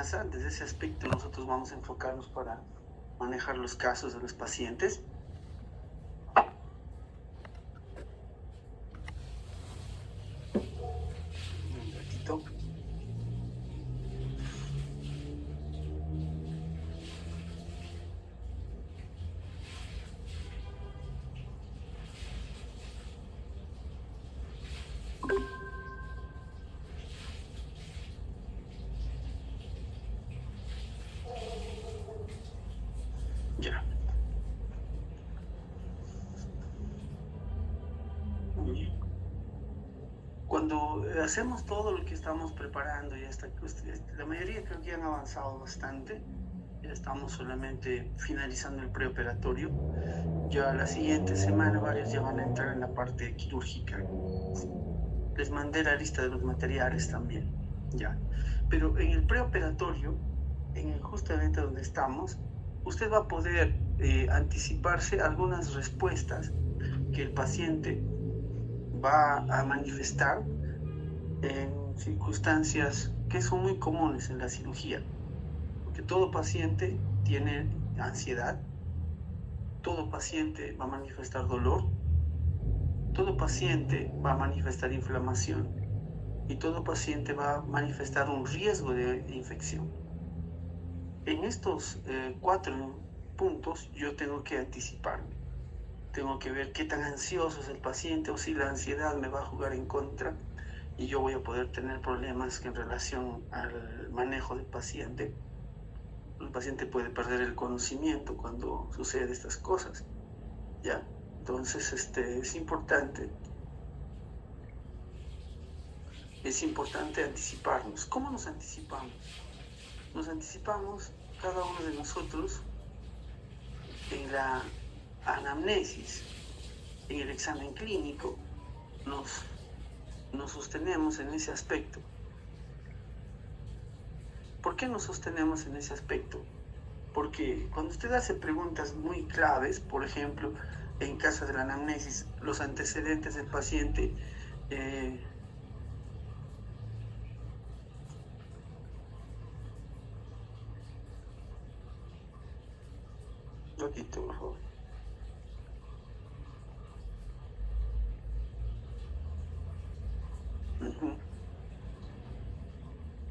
amenaza. Desde ese aspecto nosotros vamos a enfocarnos para manejar los casos de los pacientes. Un ratito. Ya. Muy bien. Cuando hacemos todo lo que estamos preparando, ya está, la mayoría creo que ya han avanzado bastante. Ya estamos solamente finalizando el preoperatorio. Ya la siguiente semana varios ya van a entrar en la parte quirúrgica. Les mandé la lista de los materiales también. Ya. Pero en el preoperatorio, justamente donde estamos, usted va a poder anticiparse algunas respuestas que el paciente va a manifestar en circunstancias que son muy comunes en la cirugía, porque todo paciente tiene ansiedad, todo paciente va a manifestar dolor, todo paciente va a manifestar inflamación y todo paciente va a manifestar un riesgo de infección. En estos 4 puntos yo tengo que anticiparme. Tengo que ver qué tan ansioso es el paciente o si la ansiedad me va a jugar en contra y yo voy a poder tener problemas en relación al manejo del paciente. El paciente puede perder el conocimiento cuando sucede estas cosas, ¿ya? Entonces, es importante anticiparnos. ¿Cómo nos anticipamos? Nos anticipamos cada uno de nosotros en la anamnesis, en el examen clínico, nos sostenemos en ese aspecto. ¿Por qué nos sostenemos en ese aspecto? Porque cuando usted hace preguntas muy claves, por ejemplo, en caso de la anamnesis, los antecedentes del paciente, ratito, por favor.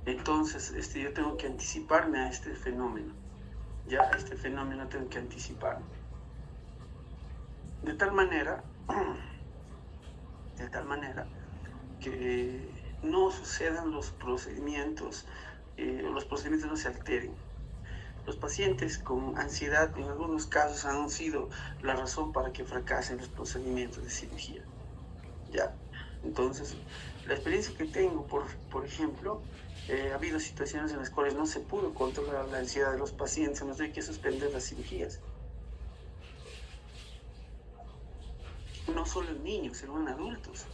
Entonces, yo tengo que anticiparme a este fenómeno. Ya a este fenómeno tengo que anticiparme. De tal manera que no sucedan los procedimientos no se alteren. Los pacientes con ansiedad en algunos casos han sido la razón para que fracasen los procedimientos de cirugía. ¿Ya? Entonces, la experiencia que tengo, por ejemplo, ha habido situaciones en las cuales no se pudo controlar la ansiedad de los pacientes, nos hay que suspender las cirugías. No solo en niños, sino en adultos.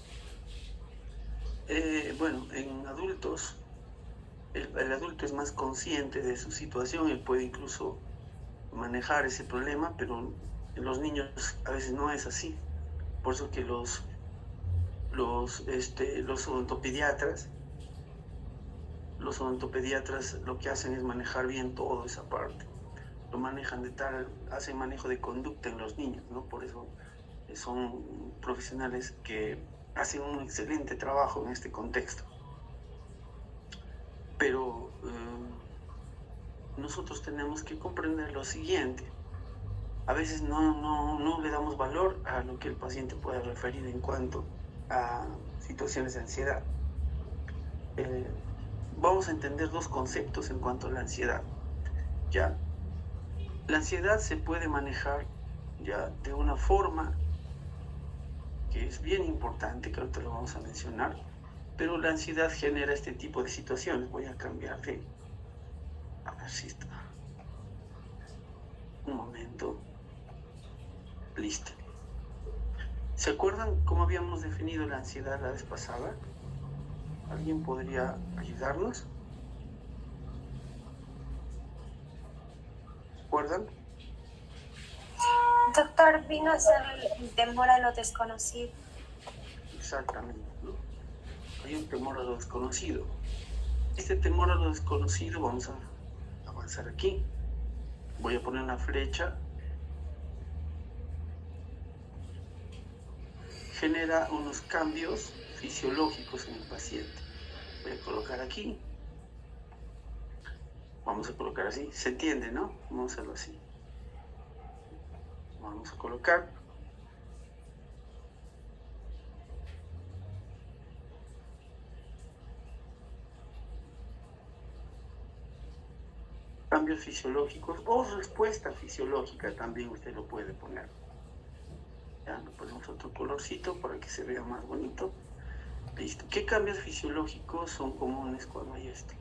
Bueno, en adultos, el adulto es más consciente de su situación, él puede incluso manejar ese problema, pero en los niños a veces no es así. Por eso que los odontopediatras lo que hacen es manejar bien toda esa parte. Lo manejan hacen manejo de conducta en los niños, ¿no? Por eso son profesionales que hacen un excelente trabajo en este contexto. Pero nosotros tenemos que comprender lo siguiente. A veces no le damos valor a lo que el paciente pueda referir en cuanto a situaciones de ansiedad. Vamos a entender 2 conceptos en cuanto a la ansiedad. ¿Ya? La ansiedad se puede manejar ya de una forma que es bien importante, que ahorita lo vamos a mencionar, pero la ansiedad genera este tipo de situaciones. Voy a cambiar a ver si está. Un momento. Listo. ¿Se acuerdan cómo habíamos definido la ansiedad la vez pasada? ¿Alguien podría ayudarnos? ¿Recuerdan? Doctor, vino a ser el temor a lo desconocido. Exactamente, ¿no? Hay un temor a lo desconocido. Este temor a lo desconocido, vamos a avanzar aquí. Voy a poner una flecha. Genera unos cambios fisiológicos en el paciente. Voy a colocar aquí. Vamos a colocar así. Se entiende, ¿no? Vamos a hacerlo así. Vamos a colocar. Cambios fisiológicos o respuesta fisiológica también usted lo puede poner. Ya, le ponemos otro colorcito para que se vea más bonito. Listo. ¿Qué cambios fisiológicos son comunes cuando hay esto?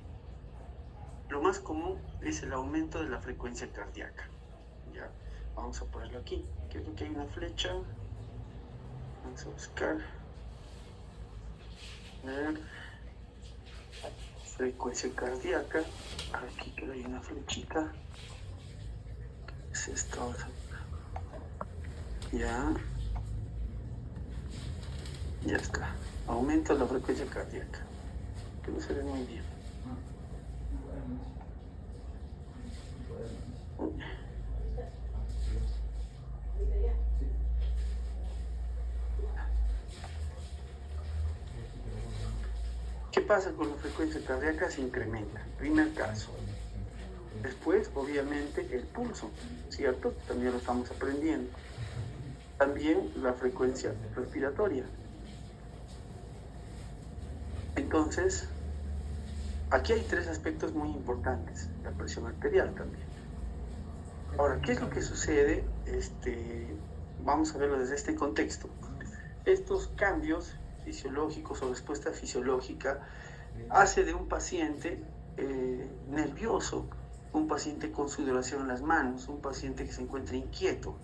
Lo más común es el aumento de la frecuencia cardíaca. Ya, vamos a ponerlo aquí. Creo que hay una flecha. Vamos a buscar. Frecuencia cardíaca. Aquí creo que hay una flechita. Es esta. Ya. Ya está. Aumenta la frecuencia cardíaca. Que no se ve muy bien. ¿Qué pasa con la frecuencia cardíaca? Se incrementa. Primer caso. Después, obviamente, el pulso, ¿cierto? También lo estamos aprendiendo. También la frecuencia respiratoria. Entonces, aquí hay tres aspectos muy importantes. La presión arterial también. Ahora, ¿qué es lo que sucede? Vamos a verlo desde este contexto. Estos cambios fisiológicos o respuesta fisiológica hace de un paciente nervioso, un paciente con sudoración en las manos, un paciente que se encuentra inquieto.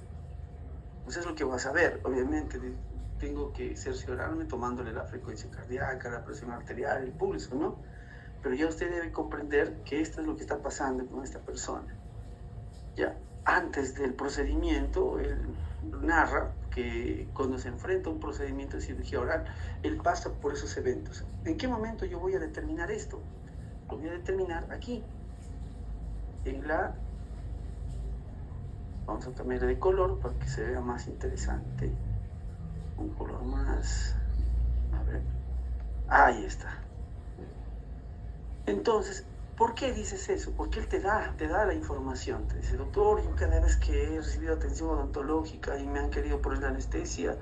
Pues es lo que vas a ver. Obviamente tengo que cerciorarme tomándole la frecuencia cardíaca, la presión arterial, el pulso, ¿no? Pero ya usted debe comprender que esto es lo que está pasando con esta persona. Ya, antes del procedimiento, él narra que cuando se enfrenta a un procedimiento de cirugía oral, él pasa por esos eventos. ¿En qué momento yo voy a determinar esto? Lo voy a determinar aquí, en la... Vamos a cambiar de color para que se vea más interesante. Un color más... A ver. Ahí está. Entonces, ¿por qué dices eso? Porque él te da la información. Te dice, doctor, yo cada vez que he recibido atención odontológica y me han querido poner la anestesia,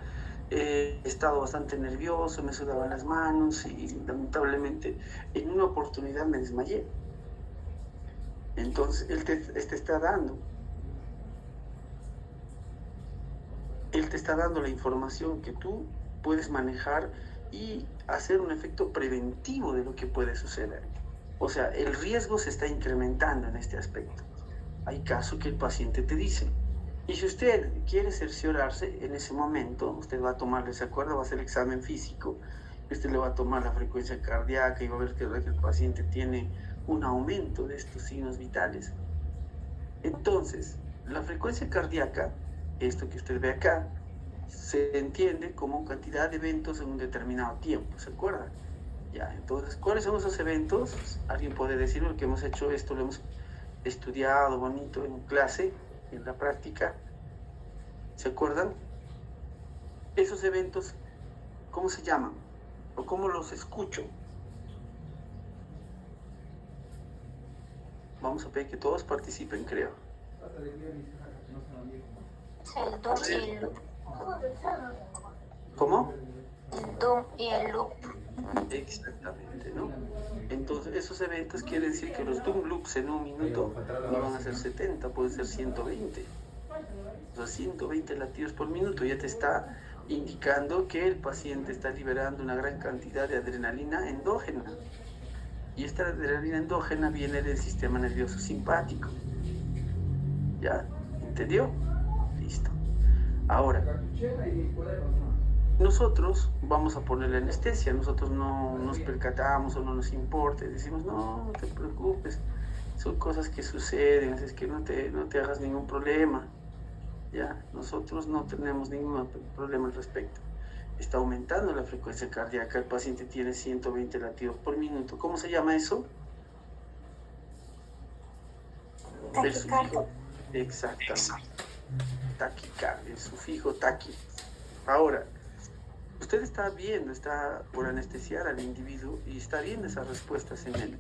he estado bastante nervioso, me sudaban las manos y lamentablemente en una oportunidad me desmayé. Entonces, él te está dando. Él te está dando la información que tú puedes manejar y hacer un efecto preventivo de lo que puede suceder. O sea, el riesgo se está incrementando en este aspecto. Hay casos que el paciente te dice, y si usted quiere cerciorarse, en ese momento usted va a tomarle, ¿se acuerda? Va a hacer el examen físico, usted le va a tomar la frecuencia cardíaca y va a ver que el paciente tiene un aumento de estos signos vitales. Entonces, la frecuencia cardíaca, esto que usted ve acá, se entiende como cantidad de eventos en un determinado tiempo, ¿se acuerda? Ya, entonces, ¿cuáles son esos eventos? Alguien puede decirlo, que hemos hecho esto, lo hemos estudiado bonito en clase, en la práctica. ¿Se acuerdan? Esos eventos, ¿cómo se llaman? ¿O cómo los escucho? Vamos a pedir que todos participen, creo. El DUM y el loop. ¿Cómo? El DUM y el loop. Exactamente, ¿no? Entonces, esos eventos quieren decir que los doom loops en un minuto no van a ser 70, pueden ser 120. O sea, 120 latidos por minuto ya te está indicando que el paciente está liberando una gran cantidad de adrenalina endógena. Y esta adrenalina endógena viene del sistema nervioso simpático. ¿Ya? ¿Entendió? Listo. Ahora, nosotros vamos a ponerle anestesia, nosotros no nos percatamos o no nos importa, decimos, no te preocupes, son cosas que suceden, es que no te hagas ningún problema, ya, nosotros no tenemos ningún problema al respecto. Está aumentando la frecuencia cardíaca, el paciente tiene 120 latidos por minuto. ¿Cómo se llama eso? El Taquicardia. sufijo, exactamente, taquicardia, el sufijo taqui. Ahora, usted está viendo, está por anestesiar al individuo y está viendo esas respuestas en él.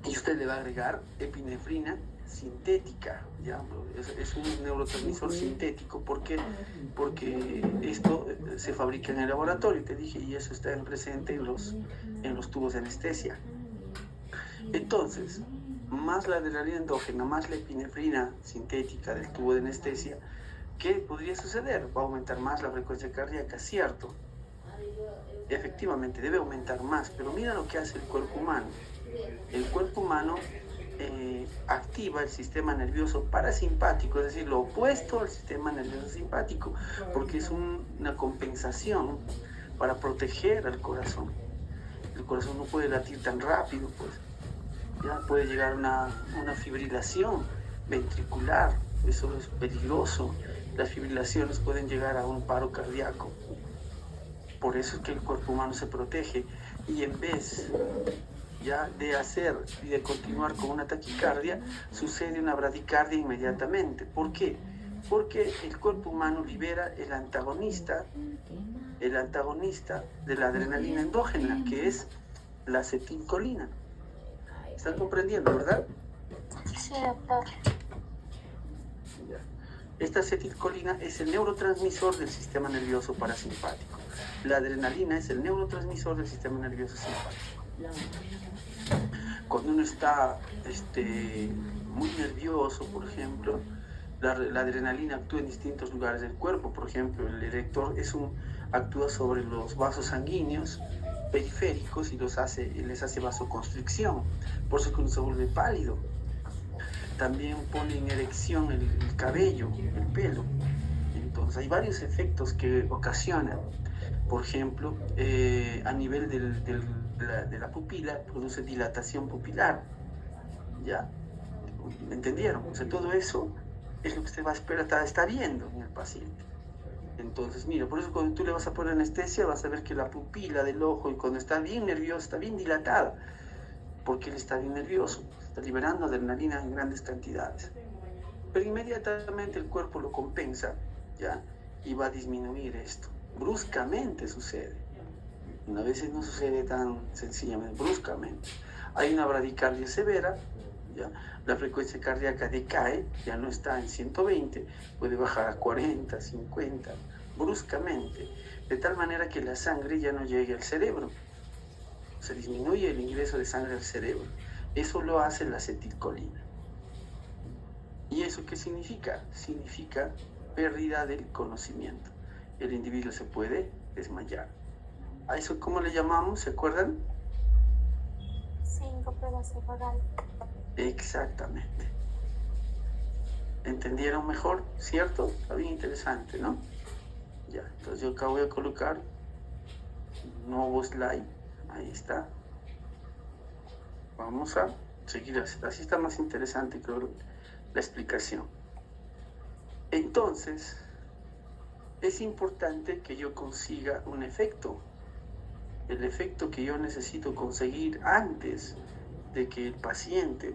Y usted le va a agregar epinefrina sintética, ¿ya? Es un neurotransmisor sintético. ¿Por qué? Porque esto se fabrica en el laboratorio, te dije, y eso está presente en los tubos de anestesia. Entonces, más la adrenalina endógena, más la epinefrina sintética del tubo de anestesia, ¿qué podría suceder? Va a aumentar más la frecuencia cardíaca, ¿cierto? Efectivamente, debe aumentar más, pero mira lo que hace el cuerpo humano. El cuerpo humano activa el sistema nervioso parasimpático, es decir, lo opuesto al sistema nervioso simpático, porque es una compensación para proteger al corazón. El corazón no puede latir tan rápido, pues. Ya puede llegar a una fibrilación ventricular, eso es peligroso. Las fibrilaciones pueden llegar a un paro cardíaco. Por eso es que el cuerpo humano se protege, y en vez ya de hacer y de continuar con una taquicardia, sucede una bradicardia inmediatamente. ¿Por qué? Porque el cuerpo humano libera el antagonista de la adrenalina endógena, que es la acetilcolina. ¿Están comprendiendo, verdad? Sí, doctor. Ya. Esta acetilcolina es el neurotransmisor del sistema nervioso parasimpático. La adrenalina es el neurotransmisor del sistema nervioso simpático. Cuando uno está muy nervioso, por ejemplo, la adrenalina actúa en distintos lugares del cuerpo. Por ejemplo, el erector actúa sobre los vasos sanguíneos periféricos y les hace vasoconstricción. Por eso es que uno se vuelve pálido. También pone en erección el cabello, el pelo. Entonces hay varios efectos que ocasionan. Por ejemplo, a nivel de la pupila produce dilatación pupilar. ¿Ya? ¿Entendieron? O sea, todo eso es lo que usted va a esperar, está viendo en el paciente. Entonces, mira, por eso cuando tú le vas a poner anestesia, vas a ver que la pupila del ojo, y cuando está bien nervioso, está bien dilatada, porque él está bien nervioso, está liberando adrenalina en grandes cantidades. Pero inmediatamente el cuerpo lo compensa, ¿ya? Y va a disminuir esto. Bruscamente sucede. A veces no sucede tan sencillamente, bruscamente. Hay una bradicardia severa, ¿ya? La frecuencia cardíaca decae, ya no está en 120, puede bajar a 40, 50, bruscamente, de tal manera que la sangre ya no llegue al cerebro. Se disminuye el ingreso de sangre al cerebro. Eso lo hace la acetilcolina. ¿Y eso qué significa? Significa pérdida del conocimiento. El individuo se puede desmayar. ¿A eso cómo le llamamos? ¿Se acuerdan? Síncope vasovagal. Exactamente. ¿Entendieron mejor? ¿Cierto? Está bien interesante, ¿no? Ya, entonces yo acá voy a colocar nuevo slide. Ahí está. Vamos a seguir así está más interesante, creo, la explicación. Entonces, es importante que yo consiga un efecto. El efecto que yo necesito conseguir antes de que el paciente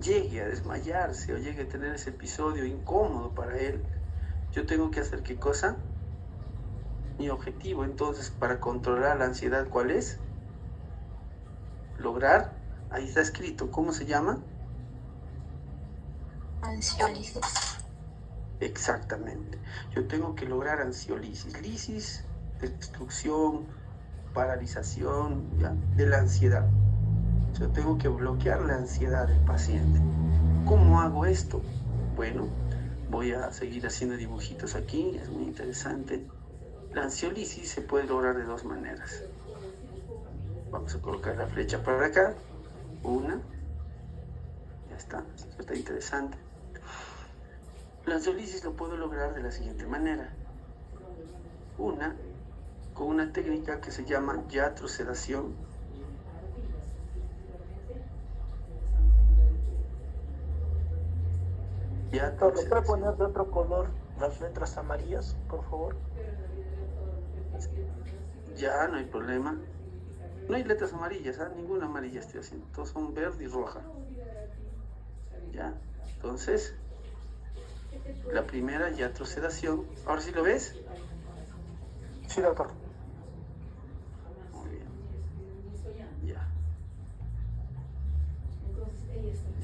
llegue a desmayarse o llegue a tener ese episodio incómodo para él, yo tengo que hacer ¿qué cosa? Mi objetivo entonces para controlar la ansiedad, ¿cuál es? Lograr, ahí está escrito, ¿cómo se llama? Ansiólisis. Exactamente. Yo tengo que lograr ansiólisis, lisis, destrucción, paralización, ¿ya? De la ansiedad. Yo tengo que bloquear la ansiedad del paciente. ¿Cómo hago esto? Bueno, voy a seguir haciendo dibujitos aquí, es muy interesante. La ansiólisis se puede lograr de dos maneras. Vamos a colocar la flecha para acá. Una. Ya está, esto está interesante. La ansiólisis lo puedo lograr de la siguiente manera. Una, con una técnica que se llama iatrosedación. ¿Lo puede poner de otro color? Las letras amarillas, por favor. Ya, no hay problema. No hay letras amarillas, ¿ah? Ninguna amarilla estoy haciendo. Todos son verde y roja. Ya, entonces, la primera, yatrosedación. ¿Ahora sí lo ves? Sí, doctor. Muy bien. Ya.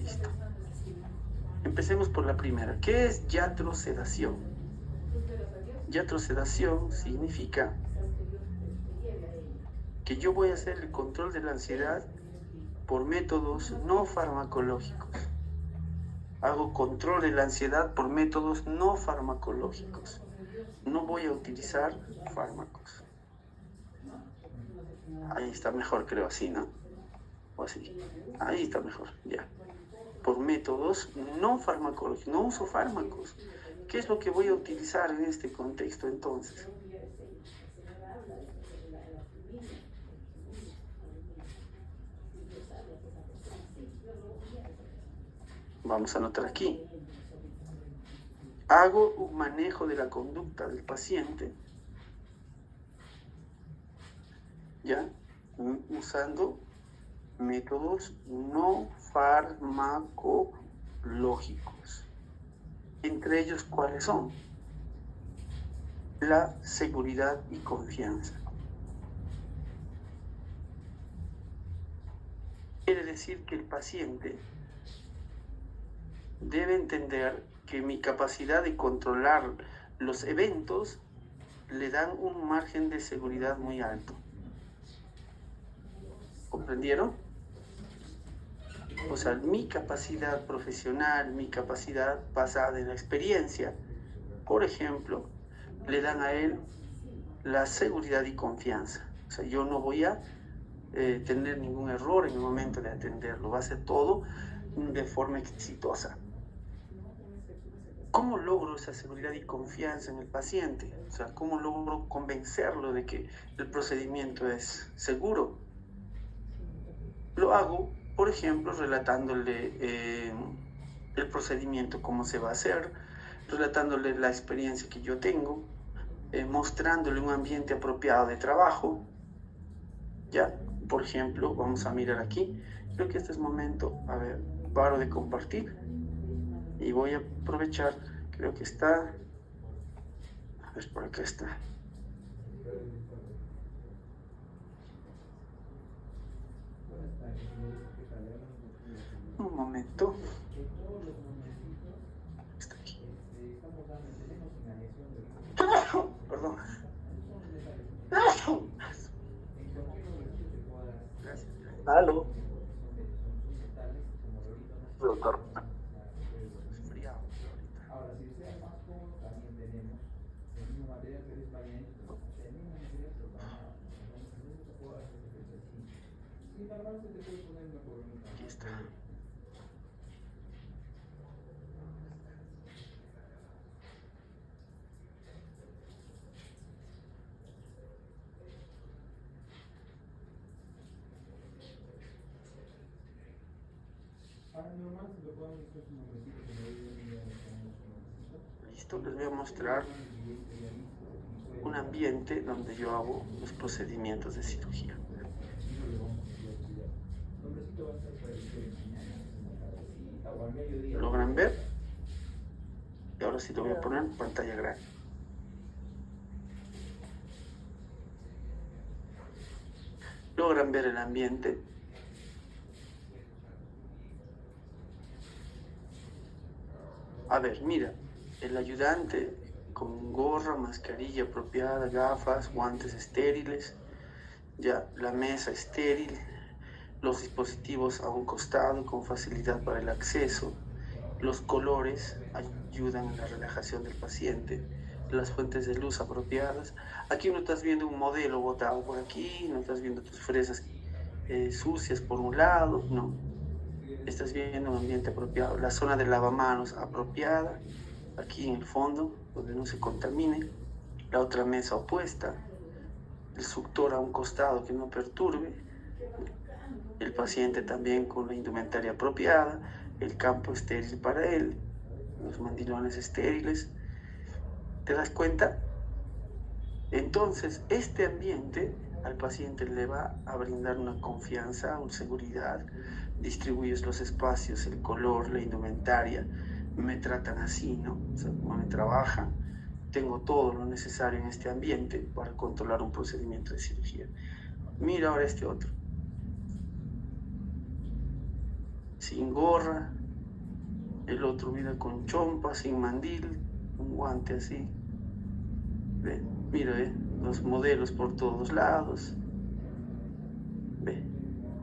Listo. Empecemos por la primera. ¿Qué es yatrosedación? Yatrosedación significa que yo voy a hacer el control de la ansiedad por métodos no farmacológicos. Hago control de la ansiedad por métodos no farmacológicos. No voy a utilizar fármacos. Ahí está mejor, creo, así, ¿no? O así. Ahí está mejor, ya. Por métodos no farmacológicos. No uso fármacos. ¿Qué es lo que voy a utilizar en este contexto entonces? Vamos a anotar aquí. Hago un manejo de la conducta del paciente, ¿ya? Usando métodos no farmacológicos. Entre ellos, ¿cuáles son? La seguridad y confianza. Quiere decir que el paciente debe entender que mi capacidad de controlar los eventos le dan un margen de seguridad muy alto. ¿Comprendieron? O sea, mi capacidad profesional, mi capacidad basada en la experiencia, por ejemplo, le dan a él la seguridad y confianza. O sea, yo no voy a tener ningún error en el momento de atenderlo. Va a ser todo de forma exitosa. ¿Cómo logro esa seguridad y confianza en el paciente? O sea, ¿cómo logro convencerlo de que el procedimiento es seguro? Lo hago, por ejemplo, relatándole el procedimiento, cómo se va a hacer, relatándole la experiencia que yo tengo, mostrándole un ambiente apropiado de trabajo. Ya, por ejemplo, vamos a mirar aquí. Creo que este es momento, a ver, paro de compartir. Y voy a aprovechar, creo que está, a ver, por acá está. Un momento. Está aquí. Perdón. Gracias. Aló. Doctor. Aquí está. Listo, les voy a mostrar un ambiente donde yo hago los procedimientos de cirugía. ¿Logran ver? Y ahora sí lo voy a poner en pantalla grande. ¿Logran ver el ambiente? A ver, mira, el ayudante con gorra, mascarilla apropiada, gafas, guantes estériles, ya la mesa estéril, los dispositivos a un costado con facilidad para el acceso, los colores ayudan a la relajación del paciente, las fuentes de luz apropiadas. Aquí no estás viendo un modelo botado por aquí, no estás viendo tus fresas sucias por un lado, no. Estás viendo un ambiente apropiado, la zona de lavamanos apropiada, aquí en el fondo, donde no se contamine, la otra mesa opuesta, el suctor a un costado que no perturbe, el paciente también con la indumentaria apropiada, el campo estéril para él, los mandilones estériles, ¿Te das cuenta? Entonces, este ambiente al paciente le va a brindar una confianza, una seguridad. Distribuyes los espacios, el color, la indumentaria. Me tratan así, ¿no? O sea, como me trabajan. Tengo todo lo necesario en este ambiente para controlar un procedimiento de cirugía. Mira ahora este otro. Sin gorra. El otro mira con chompa, sin mandil, un guante así. Ve, mira, los modelos por todos lados. Ve,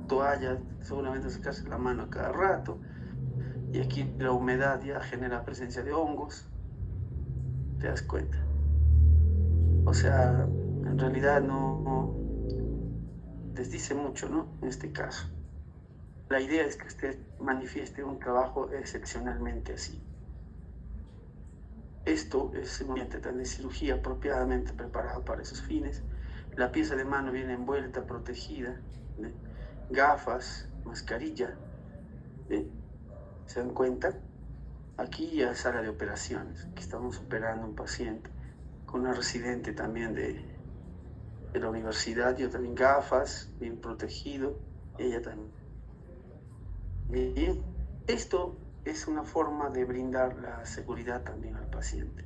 toalla, seguramente sacarse la mano a cada rato. Y aquí la humedad ya genera presencia de hongos. ¿Te das cuenta? O sea, en realidad no les dice mucho, ¿no? En este caso. La idea es que usted manifieste un trabajo excepcionalmente así. Esto es un ambiente de cirugía apropiadamente preparado para esos fines. La pieza de mano viene envuelta, protegida, ¿eh? Gafas, mascarilla. ¿Se dan cuenta? Aquí ya es sala de operaciones. Aquí estamos operando a un paciente con una residente también de la universidad. Yo también gafas, bien protegido. Ella también. Y esto es una forma de brindar la seguridad también al paciente.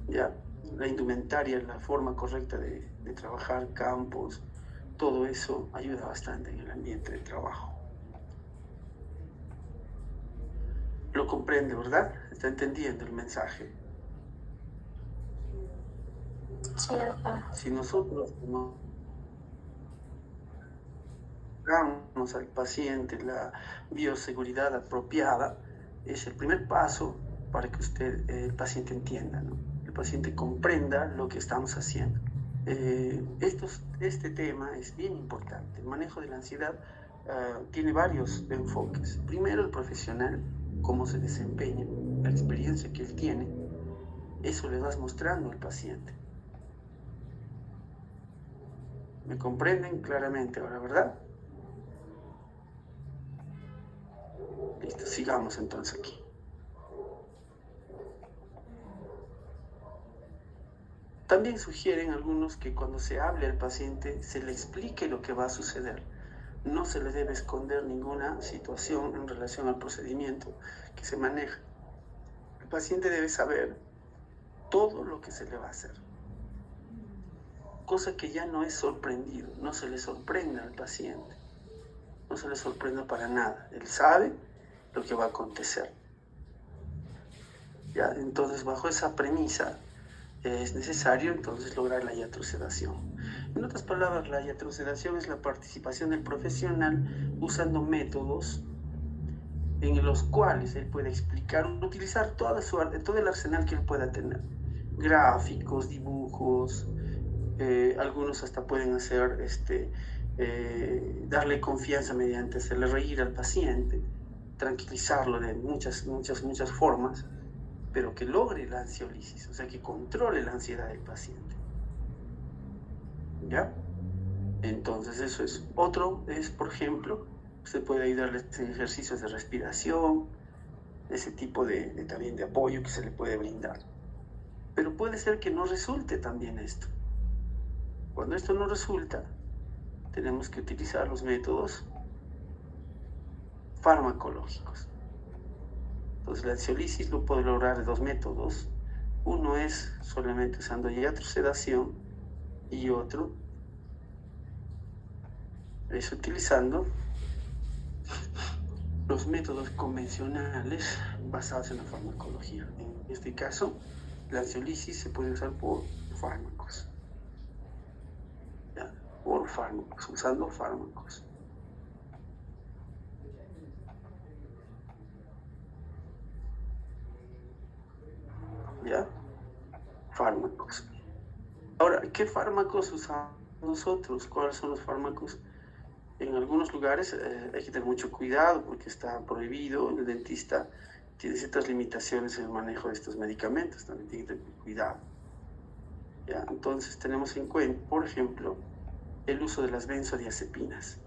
Ya, la indumentaria, la forma correcta de trabajar, campos, todo eso ayuda bastante en el ambiente de trabajo. Lo comprende, ¿verdad? Está entendiendo el mensaje. Sí, doctor. Si nosotros no damos al paciente la bioseguridad apropiada, es el primer paso para que el paciente entienda, ¿no? El paciente comprenda lo que estamos haciendo. Este tema es bien importante. El manejo de la ansiedad tiene varios enfoques. Primero, el profesional, cómo se desempeña, la experiencia que él tiene, eso le vas mostrando al paciente. ¿Me comprenden claramente ahora, verdad? Listo, sigamos entonces aquí. También sugieren algunos que cuando se hable al paciente se le explique lo que va a suceder. No se le debe esconder ninguna situación en relación al procedimiento que se maneja. El paciente debe saber todo lo que se le va a hacer. Cosa que ya no es sorprendido, no se le sorprenda al paciente. No se le sorprenda para nada. Él sabe lo que va a acontecer. ¿Ya? Entonces, bajo esa premisa, es necesario entonces lograr la iatrosedación. En otras palabras, la iatrosedación es la participación del profesional usando métodos en los cuales él puede explicar, utilizar todo el arsenal que él pueda tener. Gráficos, dibujos, algunos hasta pueden hacer, darle confianza mediante hacerle reír al paciente, tranquilizarlo de muchas formas, pero que logre la ansiolisis, o sea, que controle la ansiedad del paciente. ¿Ya? Entonces eso es. Otro es, por ejemplo, usted puede ayudarles en ejercicios de respiración, ese tipo también de apoyo que se le puede brindar. Pero puede ser que no resulte también esto. Cuando esto no resulta, tenemos que utilizar los métodos farmacológicos. Entonces la ansiolisis lo puede lograr de dos métodos. Uno es solamente usando iatrosedación y otro es utilizando los métodos convencionales basados en la farmacología. En este caso, la ansiolisis se puede usar por fármacos. ¿Ya? Por fármacos, usando fármacos. ¿Ya? Fármacos. Ahora, ¿qué fármacos usamos nosotros? ¿Cuáles son los fármacos? En algunos lugares hay que tener mucho cuidado porque está prohibido. El dentista tiene ciertas limitaciones en el manejo de estos medicamentos. También tiene que tener cuidado. ¿Ya? Entonces tenemos en cuenta, por ejemplo, el uso de las benzodiazepinas.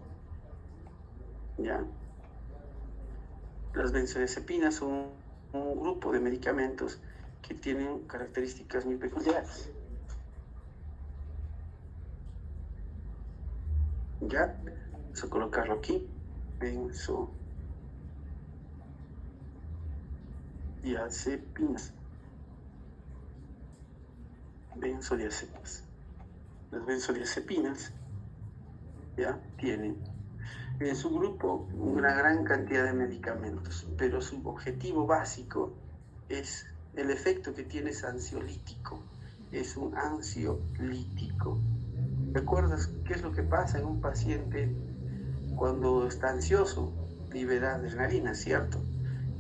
¿Ya? Las benzodiazepinas son un grupo de medicamentos que tienen características muy peculiares. Ya, vamos a colocarlo aquí, benzodiazepinas. Benzodiazepinas. Las benzodiazepinas ya tienen en su grupo una gran cantidad de medicamentos, pero su objetivo básico es el efecto que tiene es ansiolítico, es un ansiolítico. ¿Recuerdas qué es lo que pasa en un paciente cuando está ansioso? Libera adrenalina, ¿cierto?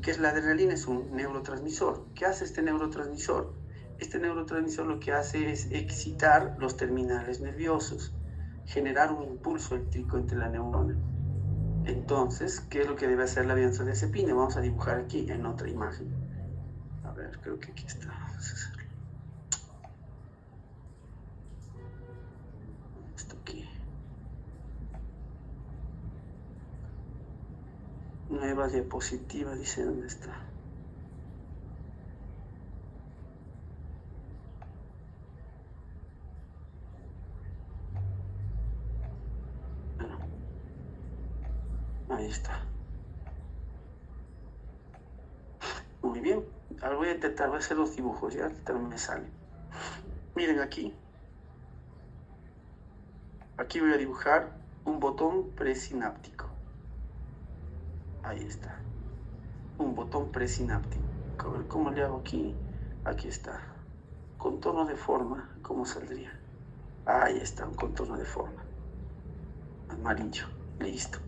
¿Qué es la adrenalina? Es un neurotransmisor. ¿Qué hace este neurotransmisor? Este neurotransmisor lo que hace es excitar los terminales nerviosos, generar un impulso eléctrico entre la neurona. Entonces, ¿qué es lo que debe hacer la benzodiazepina? Vamos a dibujar aquí en otra imagen. A ver, creo que aquí está. Vamos a hacerlo. Esto aquí. Nueva diapositiva, dice, ¿dónde está? Bueno, ahí está. Muy bien. Ahora voy a intentar, voy a hacer los dibujos, ya también me sale. Miren aquí. Aquí voy a dibujar un botón presináptico. Ahí está. Un botón presináptico. A ver cómo le hago aquí. Aquí está. Contorno de forma. ¿Cómo saldría? Ahí está, un contorno de forma. Amarillo. Listo.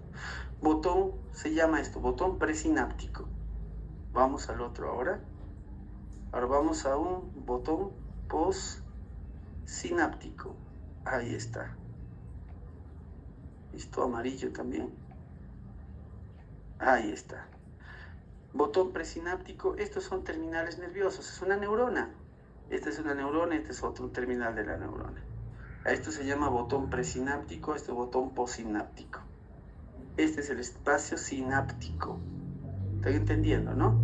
Botón, se llama esto, botón presináptico. Vamos al otro ahora. Ahora vamos a un botón postsináptico. Ahí está. Listo, amarillo también. Ahí está. Botón presináptico, estos son terminales nerviosos, es una neurona. Esta es una neurona, este es otro terminal de la neurona. A esto se llama botón presináptico, este botón postsináptico. Este es el espacio sináptico. ¿Están entendiendo, no?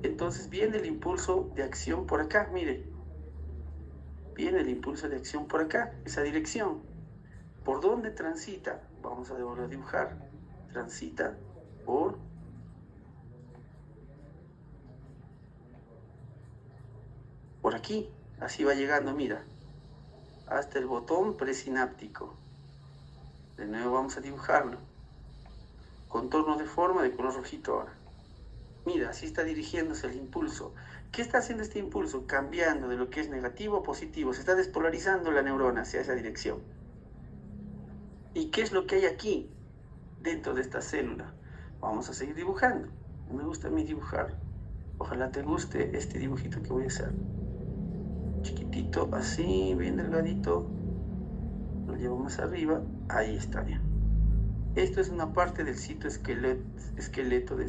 Entonces viene el impulso de acción por acá, mire. Viene el impulso de acción por acá, esa dirección. ¿Por dónde transita? Vamos a volver a dibujar. Transita por aquí. Así va llegando, mira. Hasta el botón presináptico. De nuevo vamos a dibujarlo. Contorno de forma de color rojito ahora. Mira, así está dirigiéndose el impulso. ¿Qué está haciendo este impulso? Cambiando de lo que es negativo a positivo. Se está despolarizando la neurona hacia esa dirección. ¿Y qué es lo que hay aquí, dentro de esta célula? Vamos a seguir dibujando. Me gusta a mí dibujar. Ojalá te guste este dibujito que voy a hacer. Chiquitito, así, bien delgadito. Lo llevo más arriba. Ahí está bien. Esto es una parte del citoesqueleto de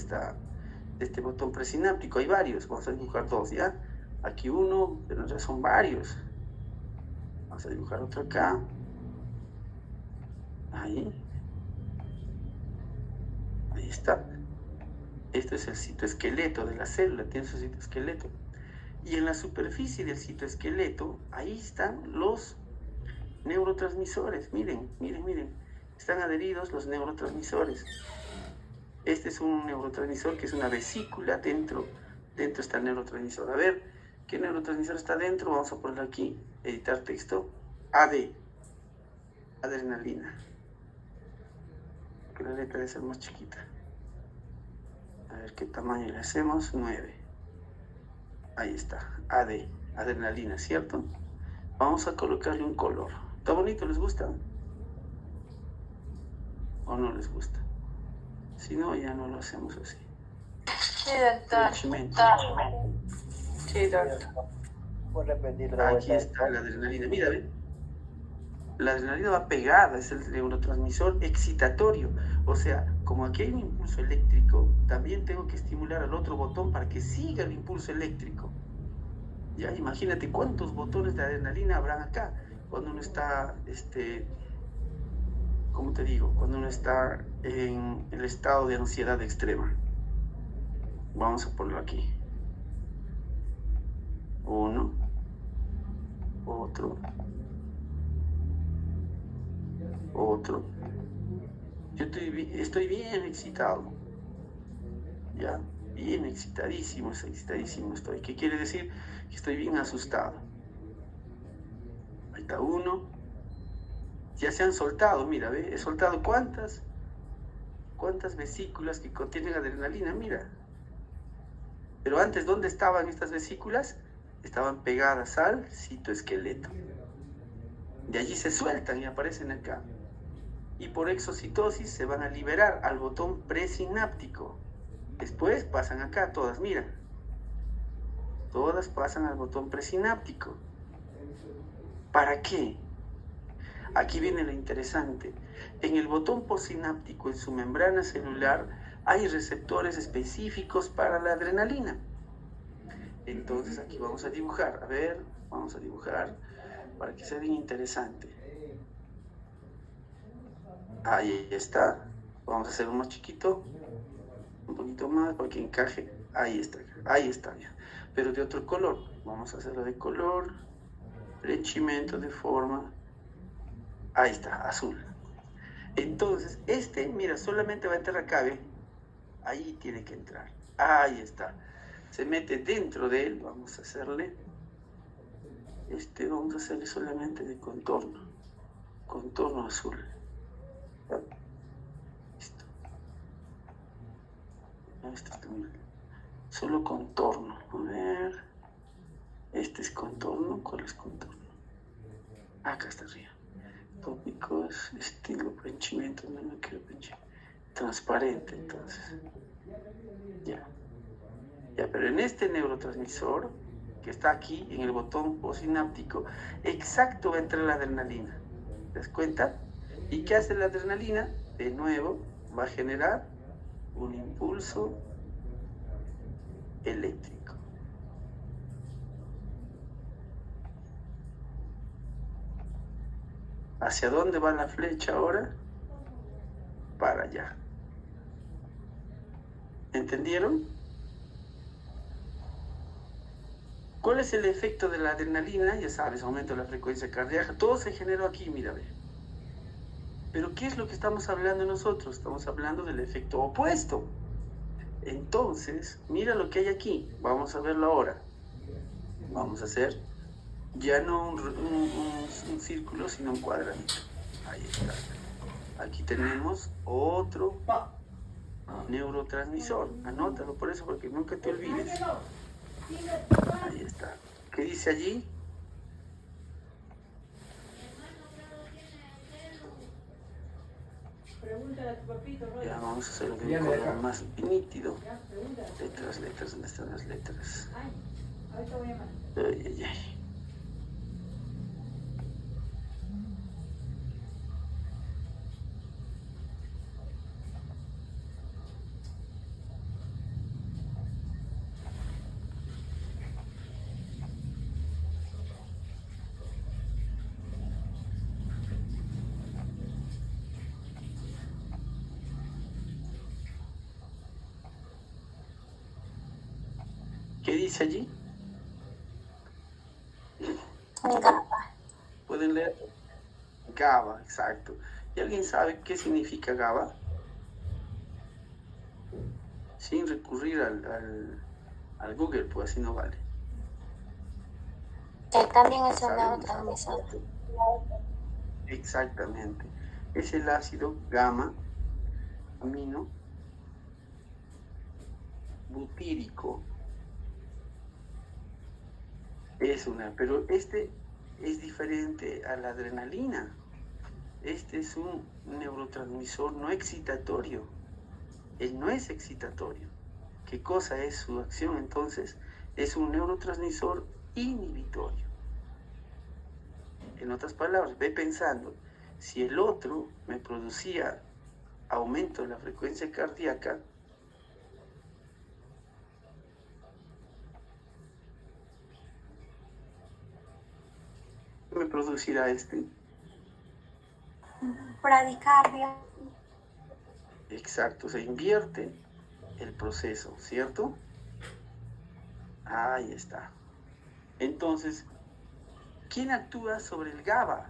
este botón presináptico. Hay varios. Vamos a dibujar dos, ¿ya? Aquí uno, pero ya son varios. Vamos a dibujar otro acá. Ahí está. Esto es el citoesqueleto de la célula, tiene su citoesqueleto. Y en la superficie del citoesqueleto, ahí están los neurotransmisores. Miren. Están adheridos los neurotransmisores. Este es un neurotransmisor que es una vesícula dentro está el neurotransmisor. A ver, ¿qué neurotransmisor está dentro? Vamos a poner aquí, editar texto. AD, adrenalina. Que la letra debe ser más chiquita. A ver qué tamaño le hacemos. 9. Ahí está. AD, adrenalina, ¿cierto? Vamos a colocarle un color. ¿Está bonito? ¿Les gusta? ¿O no les gusta? Si no, ya no lo hacemos así. Sí, doctor. Sí, doctor. ¿Puedes repetirlo? Aquí está la adrenalina. Mira, ¿ven? La adrenalina va pegada, es el neurotransmisor excitatorio. O sea, como aquí hay un impulso eléctrico, también tengo que estimular al otro botón para que siga el impulso eléctrico. Ya, imagínate cuántos botones de adrenalina habrán acá cuando uno está, ¿cómo te digo? Cuando uno está en el estado de ansiedad extrema. Vamos a ponerlo aquí. Uno, otro, otro. Yo estoy bien excitado, ya, bien excitadísimo estoy. ¿Qué quiere decir? Que estoy bien asustado. Ahí está uno. Ya se han soltado, mira, ¿ve? He soltado cuántas vesículas que contienen adrenalina, mira. Pero antes, ¿dónde estaban estas vesículas? Estaban pegadas al citoesqueleto. De allí se sueltan y aparecen acá. Y por exocitosis se van a liberar al botón presináptico. Después pasan acá todas, mira. Todas pasan al botón presináptico. ¿Para qué? Aquí viene lo interesante. En el botón postsináptico, en su membrana celular, hay receptores específicos para la adrenalina. Entonces aquí vamos a dibujar. A ver, vamos a dibujar para que sea bien interesante. Ahí está. Vamos a hacer uno chiquito. Un poquito más para que encaje. Ahí está ya. Pero de otro color. Vamos a hacerlo de color. Henchimento de forma. Ahí está, azul. Entonces, mira, solamente va a entrar acá, ¿ve? Ahí tiene que entrar. Ahí está. Se mete dentro de él. Vamos a hacerle. Vamos a hacerle solamente de contorno. Contorno azul. Listo. Esto está mal. Solo contorno. A ver. Este es contorno. ¿Cuál es contorno? Acá está arriba. Tópicos, estilo, preenchimiento, no quiero preenchimiento. Transparente, entonces. Ya, pero en este neurotransmisor que está aquí en el botón postsináptico, exacto va a entrar la adrenalina. ¿Te das cuenta? ¿Y qué hace la adrenalina? De nuevo, va a generar un impulso eléctrico. ¿Hacia dónde va la flecha ahora? Para allá. ¿Entendieron? ¿Cuál es el efecto de la adrenalina? Ya sabes, aumento de la frecuencia cardíaca. Todo se generó aquí, mira, ve. Pero ¿qué es lo que estamos hablando nosotros? Estamos hablando del efecto opuesto. Entonces, mira lo que hay aquí. Vamos a verlo ahora. Vamos a hacer ya no un círculo, sino un cuadradito. Ahí está. Aquí tenemos otro neurotransmisor. Anótalo por eso, porque nunca te olvides. Ahí está. ¿Qué dice allí? Ya vamos a hacerlo de un color más nítido. Letras, ¿dónde están las letras? Ay. ¿Qué dice allí? GABA. ¿Pueden leer? GABA, exacto. ¿Y alguien sabe qué significa GABA? Sin recurrir al Google, pues así no vale. También es un neurotransmisor. Exactamente. Es el ácido gamma amino butírico. Pero este es diferente a la adrenalina. Este es un neurotransmisor no excitatorio. Él no es excitatorio. ¿Qué cosa es su acción entonces? Es un neurotransmisor inhibitorio. En otras palabras, ve pensando, si el otro me producía aumento de la frecuencia cardíaca, ¿qué me producirá este? Bradicardia. Exacto, se invierte el proceso, ¿cierto? Ahí está. Entonces, ¿quién actúa sobre el GABA?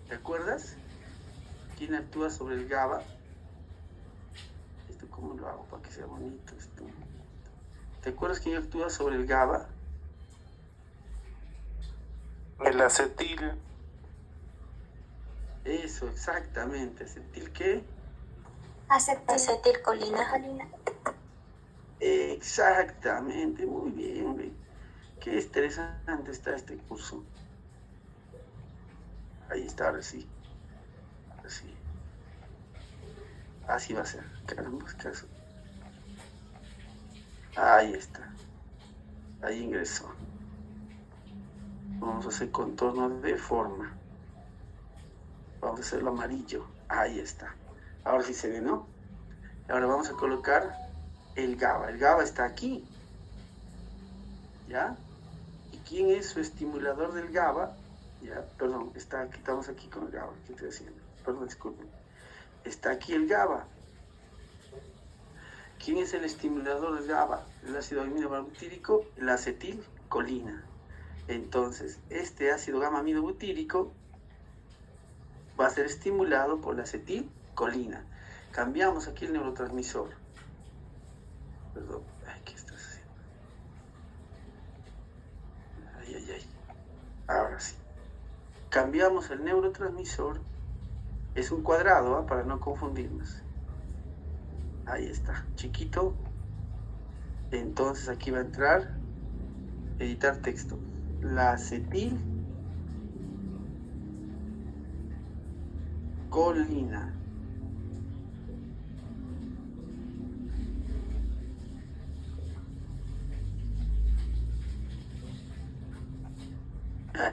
¿Te acuerdas? ¿Quién actúa sobre el GABA? ¿Esto cómo lo hago para que sea bonito esto? ¿Te acuerdas quién actúa sobre el GABA? El acetil. Eso, exactamente. ¿Acetil qué? Acetilcolina. Exactamente, muy bien, güey. Qué interesante está este curso. Ahí está, ahora sí. Ahora sí. Así va a ser. Caramba, caso. Ahí está. Ahí ingresó. Vamos a hacer contorno de forma. Vamos a hacerlo amarillo. Ahí está. Ahora sí se ve, ¿no? Ahora vamos a colocar el GABA. El GABA está aquí. ¿Ya? ¿Y quién es su estimulador del GABA? Ya, perdón, estamos aquí con el GABA. ¿Qué estoy haciendo? Perdón, disculpen. Está aquí el GABA. ¿Quién es el estimulador del GABA? El ácido aminobutírico, la acetilcolina. Entonces, este ácido gamma-aminobutírico va a ser estimulado por la acetilcolina. Cambiamos aquí el neurotransmisor. Perdón, ¿qué estás haciendo? Ay. Ahora sí. Cambiamos el neurotransmisor. Es un cuadrado, ¿eh? Para no confundirnos. Ahí está, chiquito. Entonces aquí va a entrar editar texto. La acetilcolina.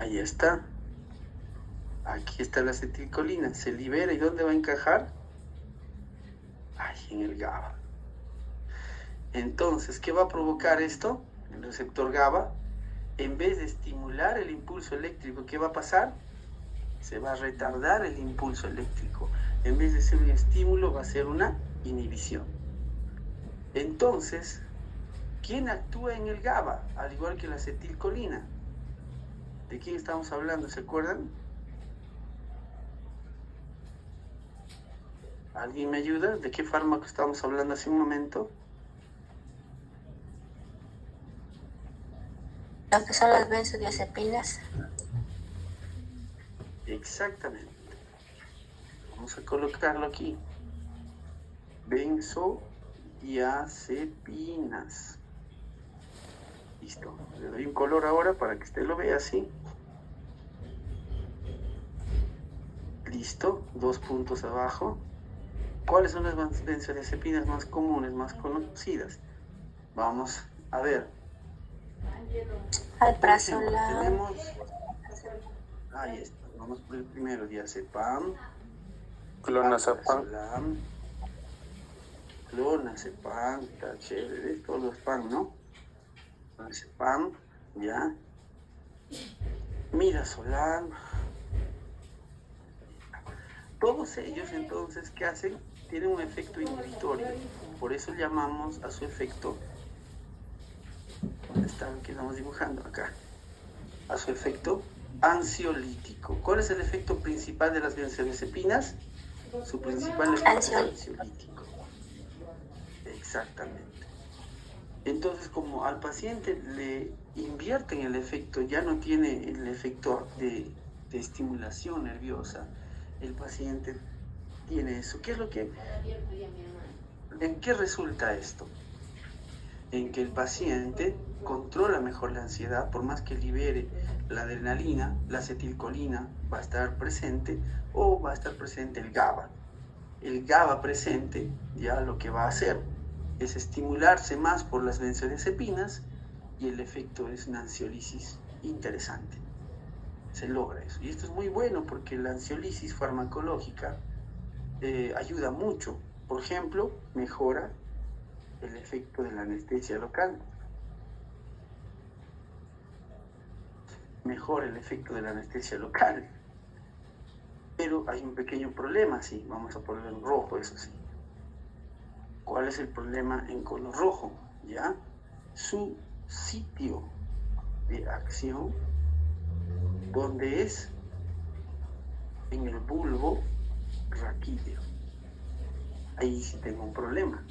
Ahí está. Aquí está la acetilcolina. Se libera. ¿Y dónde va a encajar? Ahí en el GABA. Entonces, ¿qué va a provocar esto? El receptor GABA, en vez de estimular el impulso eléctrico, ¿qué va a pasar? Se va a retardar el impulso eléctrico. En vez de ser un estímulo, va a ser una inhibición. Entonces, ¿quién actúa en el GABA? Al igual que la acetilcolina. ¿De quién estamos hablando? ¿Se acuerdan? ¿Alguien me ayuda? ¿De qué fármaco estábamos hablando hace un momento? Lo que son las benzodiazepinas. Exactamente. Vamos a colocarlo aquí. Benzodiazepinas. Listo. Le doy un color ahora para que usted lo vea así. Listo. 2 puntos abajo. ¿Cuáles son las benzodiazepinas más comunes, más conocidas? Vamos a ver. Alprazolam. Tenemos... Ahí está. Vamos por el primero. Diazepam. Clonazepam. Clonazepam. Está chévere. Todos los PAM, ¿no? Clonazepam. Ya. Midazolam. Todos ellos, entonces, ¿qué hacen? Tienen un efecto inhibitorio. Por eso llamamos a su efecto... ¿Dónde está lo que estamos dibujando? Acá. A su efecto ansiolítico. ¿Cuál es el efecto principal de las benzodiazepinas? Su principal efecto es ansiolítico. Exactamente. Entonces, como al paciente le invierten el efecto, ya no tiene el efecto de estimulación nerviosa, el paciente tiene eso. ¿Qué es lo que... ¿En qué resulta esto? En que el paciente controla mejor la ansiedad, por más que libere la adrenalina, la acetilcolina va a estar presente o va a estar presente el GABA. El GABA presente ya lo que va a hacer es estimularse más por las benzodiazepinas y el efecto es una ansiolisis interesante. Se logra eso. Y esto es muy bueno porque la ansiolisis farmacológica ayuda mucho. Por ejemplo, mejora el efecto de la anestesia local. Mejora el efecto de la anestesia local. Pero hay un pequeño problema, sí. Vamos a ponerlo en rojo, eso sí. ¿Cuál es el problema en color rojo? ¿Ya? Su sitio. de acción, donde es en el bulbo raquídeo. Ahí sí tengo un problema.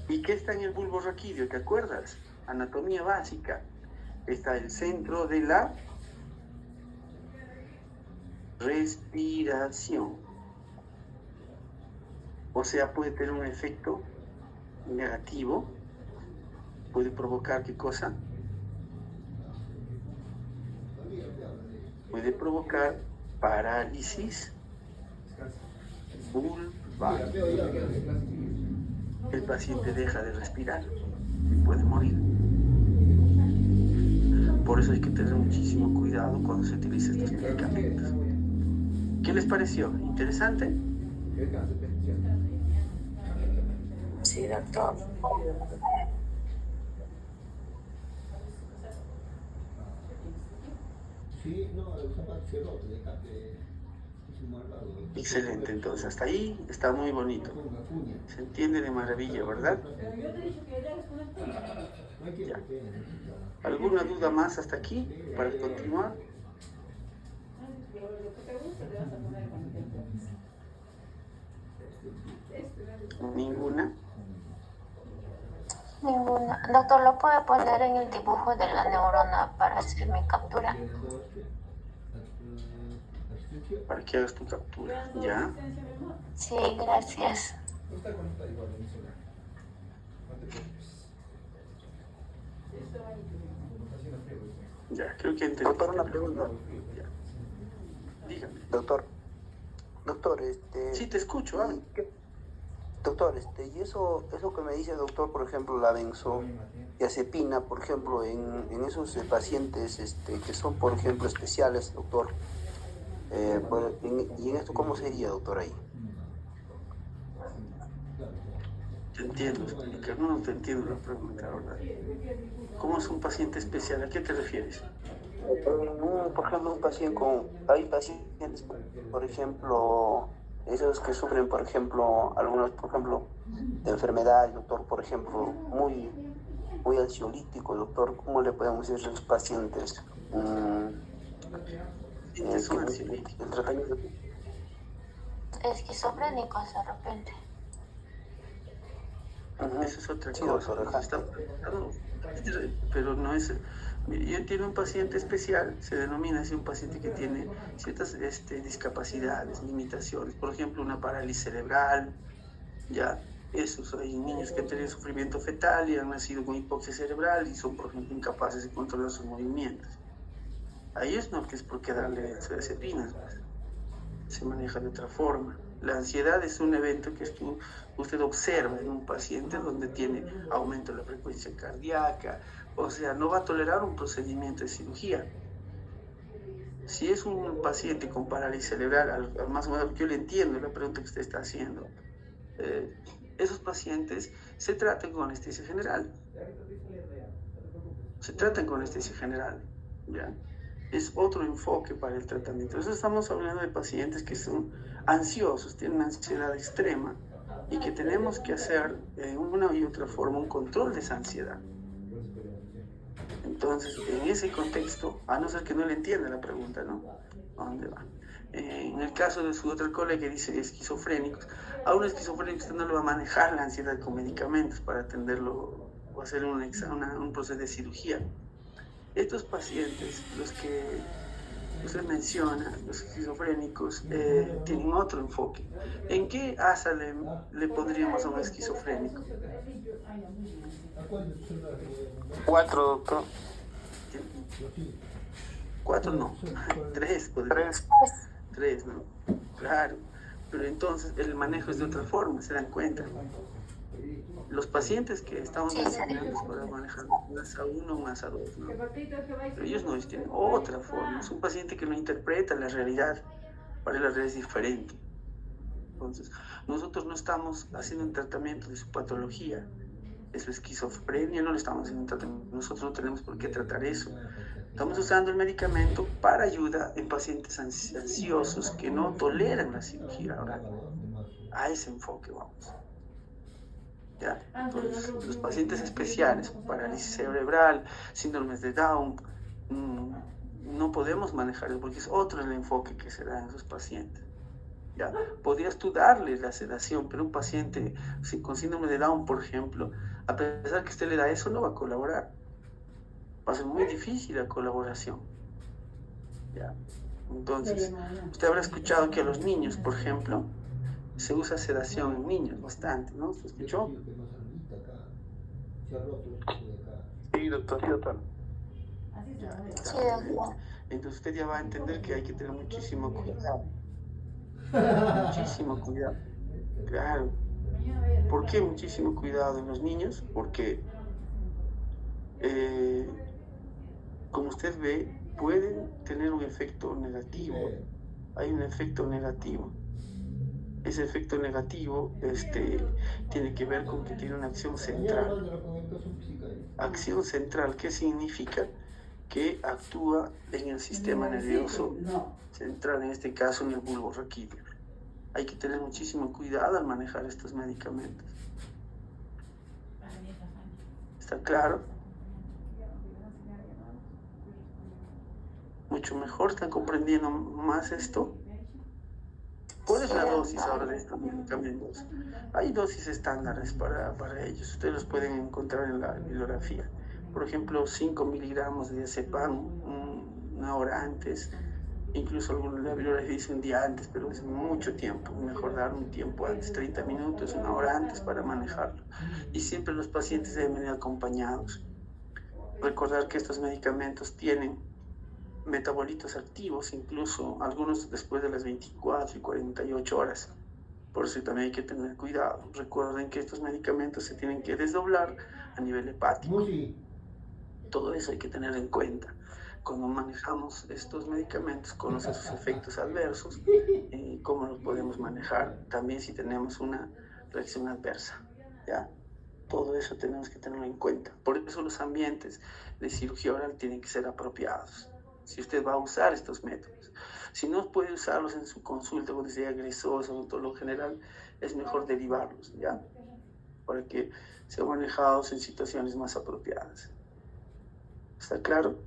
¿Y qué está en el bulbo raquídeo? ¿Te acuerdas? Anatomía básica. Está el centro de la respiración. O sea, puede tener un efecto negativo. Puede provocar ¿qué cosa? Puede provocar parálisis vulvar. El paciente deja de respirar y puede morir. Por eso hay que tener muchísimo cuidado cuando se utilizan estos medicamentos. ¿Qué les pareció? ¿Interesante? Sí, doctor. Excelente, entonces hasta ahí está muy bonito. Se entiende de maravilla, ¿verdad? Ya. ¿Alguna duda más hasta aquí para continuar? ¿Ninguna? Ninguna. Doctor, ¿lo puede poner en el dibujo de la neurona para hacer mi captura? Para que hagas tu captura, ¿ya? Sí, gracias. Ya, creo que entendí. Doctor, una pregunta. Ya. Dígame. Doctor, Sí, te escucho, habla. doctor, y eso que me dice, doctor, por ejemplo, la benzodiazepina, por ejemplo, en esos pacientes que son, por ejemplo, especiales, doctor, y en esto, ¿cómo sería, doctor, ahí? Te entiendo, explicar. No te entiendo la pregunta, ¿verdad? ¿Cómo es un paciente especial? ¿A qué te refieres? Por ejemplo, hay pacientes, por ejemplo, esos que sufren, por ejemplo, algunos, por ejemplo, de enfermedad, doctor, por ejemplo, muy ansiolítico, doctor, ¿cómo le podemos decir a esos pacientes? Es un ansiolítico. El tratamiento. Esquizofrénicos de repente. Eso es otra Sí, cosa. doctor, Pero no es. Yo entiendo un paciente especial, se denomina así un paciente que tiene ciertas discapacidades, limitaciones, por ejemplo, una parálisis cerebral, ya. Esos hay niños que han tenido sufrimiento fetal y han nacido con hipoxia cerebral y son, por ejemplo, incapaces de controlar sus movimientos. A ellos no es por qué darle benzodiazepinas, se maneja de otra forma. La ansiedad es un evento que usted observa en un paciente donde tiene aumento de la frecuencia cardíaca, o sea, no va a tolerar un procedimiento de cirugía. Si es un paciente con parálisis cerebral, más o menos yo le entiendo la pregunta que usted está haciendo, esos pacientes se tratan con anestesia general. ¿Ya? Es otro enfoque para el tratamiento. Entonces estamos hablando de pacientes que son ansiosos, tienen una ansiedad extrema y que tenemos que hacer de una y otra forma un control de esa ansiedad. Entonces, en ese contexto, a no ser que no le entienda la pregunta, ¿no? ¿A dónde va? En el caso de su otro colega que dice esquizofrénicos, a un esquizofrénico usted no le va a manejar la ansiedad con medicamentos para atenderlo o hacer un proceso de cirugía. Estos pacientes, los que usted menciona, los esquizofrénicos, tienen otro enfoque. ¿En qué asa le pondríamos a un esquizofrénico? 4, doctor. 4 no, 3 podría. 3, ¿no? Claro. Pero entonces el manejo es de otra forma, ¿se dan cuenta? Los pacientes que estamos mencionando para manejar más a 1 más a 2, ¿no? Pero ellos no, ellos tienen otra forma. Es un paciente que no interpreta la realidad. Para la realidad es diferente. Entonces, nosotros no estamos haciendo un tratamiento de su patología, de su esquizofrenia, no le estamos haciendo un tratamiento. Nosotros no tenemos por qué tratar eso. Estamos usando el medicamento para ayuda en pacientes ansiosos que no toleran la cirugía oral. A ese enfoque vamos. ¿ya? Entonces, los pacientes especiales, parálisis cerebral, síndromes de Down, no podemos manejarlo porque es otro el enfoque que se da en esos pacientes. ¿Ya? Podrías tú darle la sedación, pero un paciente con síndrome de Down, por ejemplo, a pesar que usted le da eso, no va a colaborar. Va a ser muy difícil la colaboración. ¿Ya? Entonces, usted habrá escuchado que a los niños, por ejemplo, se usa sedación en niños bastante, ¿no? ¿Se escuchó? Sí, doctor. Ya, Sí, exactamente. doctor. Entonces usted ya va a entender que hay que tener muchísimo cuidado. Muchísimo cuidado. Claro. ¿Por qué muchísimo cuidado en los niños? Porque, como usted ve, pueden tener un efecto negativo. Hay un efecto negativo. Ese efecto negativo tiene que ver con que tiene una acción central. Acción central, ¿qué significa? Que actúa en el sistema nervioso central, en este caso en el bulbo raquídeo. Hay que tener muchísimo cuidado al manejar estos medicamentos. ¿Está claro? Mucho mejor, ¿están comprendiendo más esto? ¿Cuál es la dosis ahora de estos medicamentos? Hay dosis estándares para ellos. Ustedes los pueden encontrar en la bibliografía. Por ejemplo, 5 miligramos de diazepam una hora antes. Incluso algunos de la bibliografía dicen un día antes, pero es mucho tiempo. Mejor dar un tiempo antes, 30 minutos, una hora antes para manejarlo. Y siempre los pacientes deben venir acompañados. Recordar que estos medicamentos tienen metabolitos activos, incluso algunos después de las 24 y 48 horas. Por eso también hay que tener cuidado. Recuerden que estos medicamentos se tienen que desdoblar a nivel hepático. Todo eso hay que tener en cuenta. Cuando manejamos estos medicamentos, conocer sus efectos adversos, cómo los podemos manejar, también si tenemos una reacción adversa, ¿ya? Todo eso tenemos que tenerlo en cuenta. Por eso los ambientes de cirugía oral tienen que ser apropiados. Si usted va a usar estos métodos, si no puede usarlos en su consulta cuando sea egresoso, odontólogo general, es mejor derivarlos, ¿ya? Para que sean manejados en situaciones más apropiadas. ¿Está claro?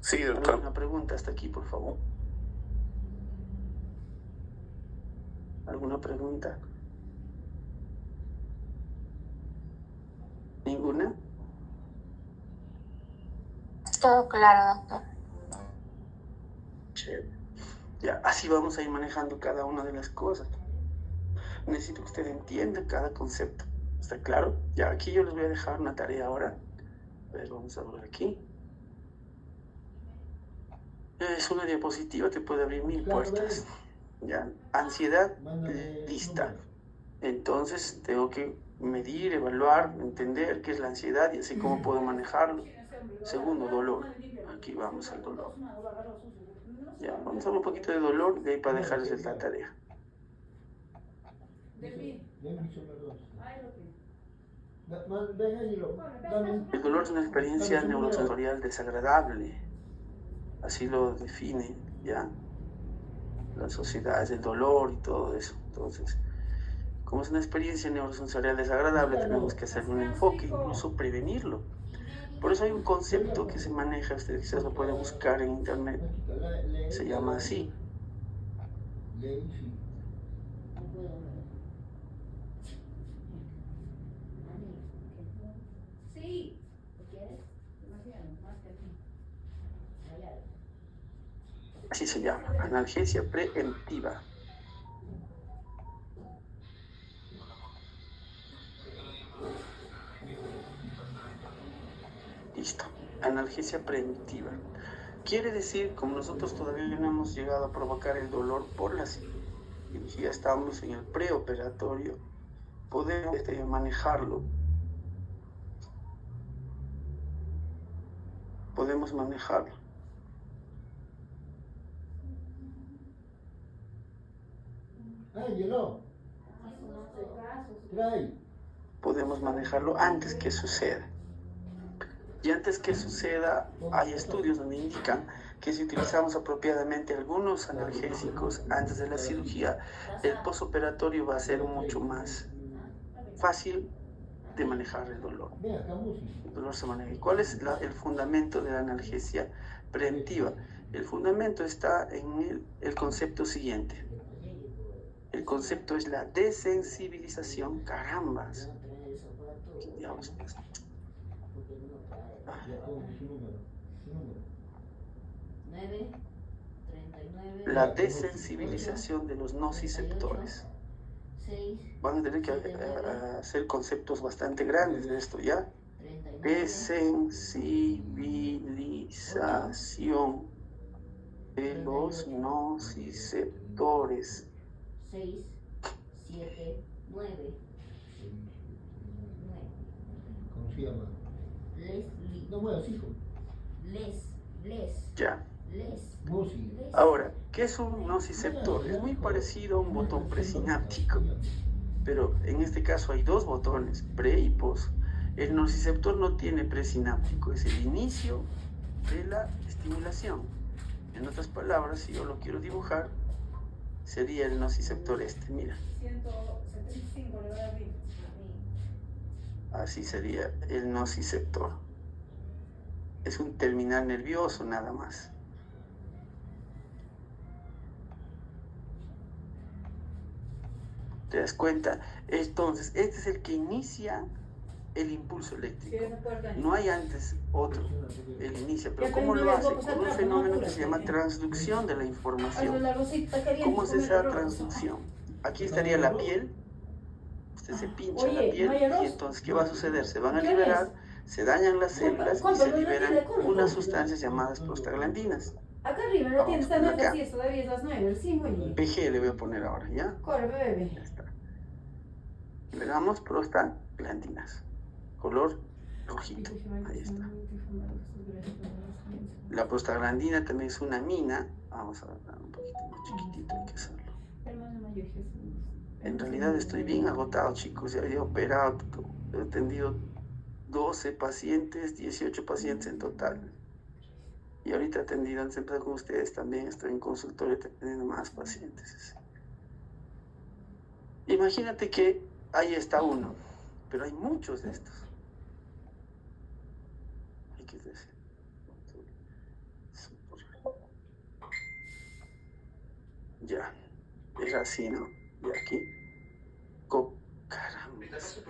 Sí, doctor. ¿Alguna pregunta hasta aquí, por favor? ¿Alguna pregunta? ¿Ninguna? Todo claro, doctor. Chévere. Ya, así vamos a ir manejando cada una de las cosas. Necesito que usted entienda cada concepto. ¿Está claro? Ya, aquí yo les voy a dejar una tarea ahora. A ver, vamos a ver aquí. Es una diapositiva que puede abrir 1000 puertas. Ya, ansiedad, lista. Entonces tengo que medir, evaluar, entender qué es la ansiedad y así cómo puedo manejarlo. Segundo, dolor. Aquí vamos al dolor. Ya, vamos a hablar un poquito de dolor, de ahí para dejarles la tarea. El dolor es una experiencia neurosensorial desagradable, así lo define ya las sociedades del dolor y todo eso. Entonces, como es una experiencia neurosensorial desagradable, tenemos que hacer un enfoque, incluso prevenirlo. Por eso hay un concepto que se maneja, usted quizás lo puede buscar en internet, se llama así. Así se llama, analgesia preemptiva. Listo, analgesia preemptiva. Quiere decir, como nosotros todavía no hemos llegado a provocar el dolor por la cirugía, estamos en el preoperatorio, podemos manejarlo. Podemos manejarlo. Podemos manejarlo antes que suceda. Y antes que suceda, hay estudios donde indican que si utilizamos apropiadamente algunos analgésicos antes de la cirugía, el posoperatorio va a ser mucho más fácil de manejar el dolor. El dolor se maneja. ¿Cuál es el fundamento de la analgesia preventiva? El fundamento está en el concepto siguiente. El concepto es la desensibilización. Carambas. ¿Qué diablos es? La desensibilización de los nociceptores. Van a tener que hacer conceptos bastante grandes de esto, ¿ya? Desensibilización de los nociceptores. 6, 7, 9. ¿Cómo se llama? Leslie. No muevas, hijo. Les. Ya. Les. Mosi. Ahora, ¿qué es un nociceptor? Es muy parecido a un botón presináptico, pero en este caso hay dos botones, pre y post. El nociceptor no tiene presináptico, es el inicio de la estimulación. En otras palabras, si yo lo quiero dibujar, sería el nociceptor este, mira. 175 le voy a abrir. Así sería el nociceptor. Es un terminal nervioso nada más. ¿Te das cuenta? Entonces, este es el que inicia el impulso eléctrico. No hay antes otro. Él inicia, pero ¿cómo lo hace? Con un fenómeno que se llama transducción de la información. ¿Cómo es esa transducción? Aquí estaría la piel. Usted se pincha la piel y entonces, ¿qué va a suceder? Se van a liberar, se dañan las células y se liberan unas sustancias llamadas prostaglandinas. Acá arriba la tienda está nota, así es, todavía es las 9, sí, güey. PG le voy a poner ahora, ¿ya? Corre, bebé. Ya está. Le damos prostaglandinas. Color rojito. Ahí está. La prostaglandina también es una amina. Vamos a ver un poquito más chiquitito, hay que hacerlo. En realidad estoy bien agotado, chicos. Ya he operado, he atendido 12 pacientes, 18 pacientes en total. Y ahorita he atendido, antes de empezar con ustedes también, estoy en consultorio atendiendo más pacientes. Imagínate que ahí está uno, pero hay muchos de estos. Hay que decir. Ya, es así, ¿no? Y aquí, caramba. No se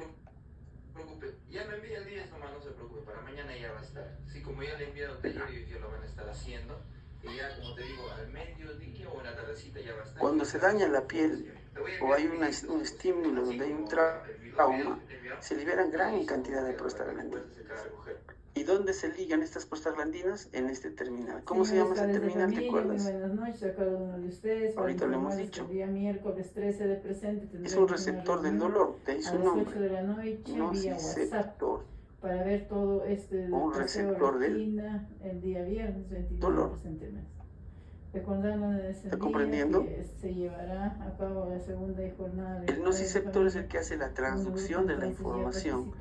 preocupe, ya me envía el 10 nomás, no se preocupe, para mañana ya va a estar. Sí, como ya le he enviado taller y hoy día lo van a estar haciendo, y ya como te digo, al mediodía o en la tardecita ya va a estar. Cuando se daña la piel o hay un estímulo donde hay un trauma, se liberan gran cantidad de prostaglandinas. ¿Y dónde se ligan estas prostaglandinas? En este terminal. ¿Cómo se llama ese terminal? ¿Te acuerdas? Buenas noches a cada uno de ustedes. Ahorita lo hemos dicho. El día miércoles 13 de presente Es un receptor del dolor, de ahí su nombre. A las 8 de la noche, vía WhatsApp, Nociceptor. para ver todo este Un receptor del el día viernes 22 dolor. de presente mes. Recordando en ese ¿Está día comprendiendo? que se llevará a cabo la segunda jornada de El nociceptor es el que hace la transducción de la información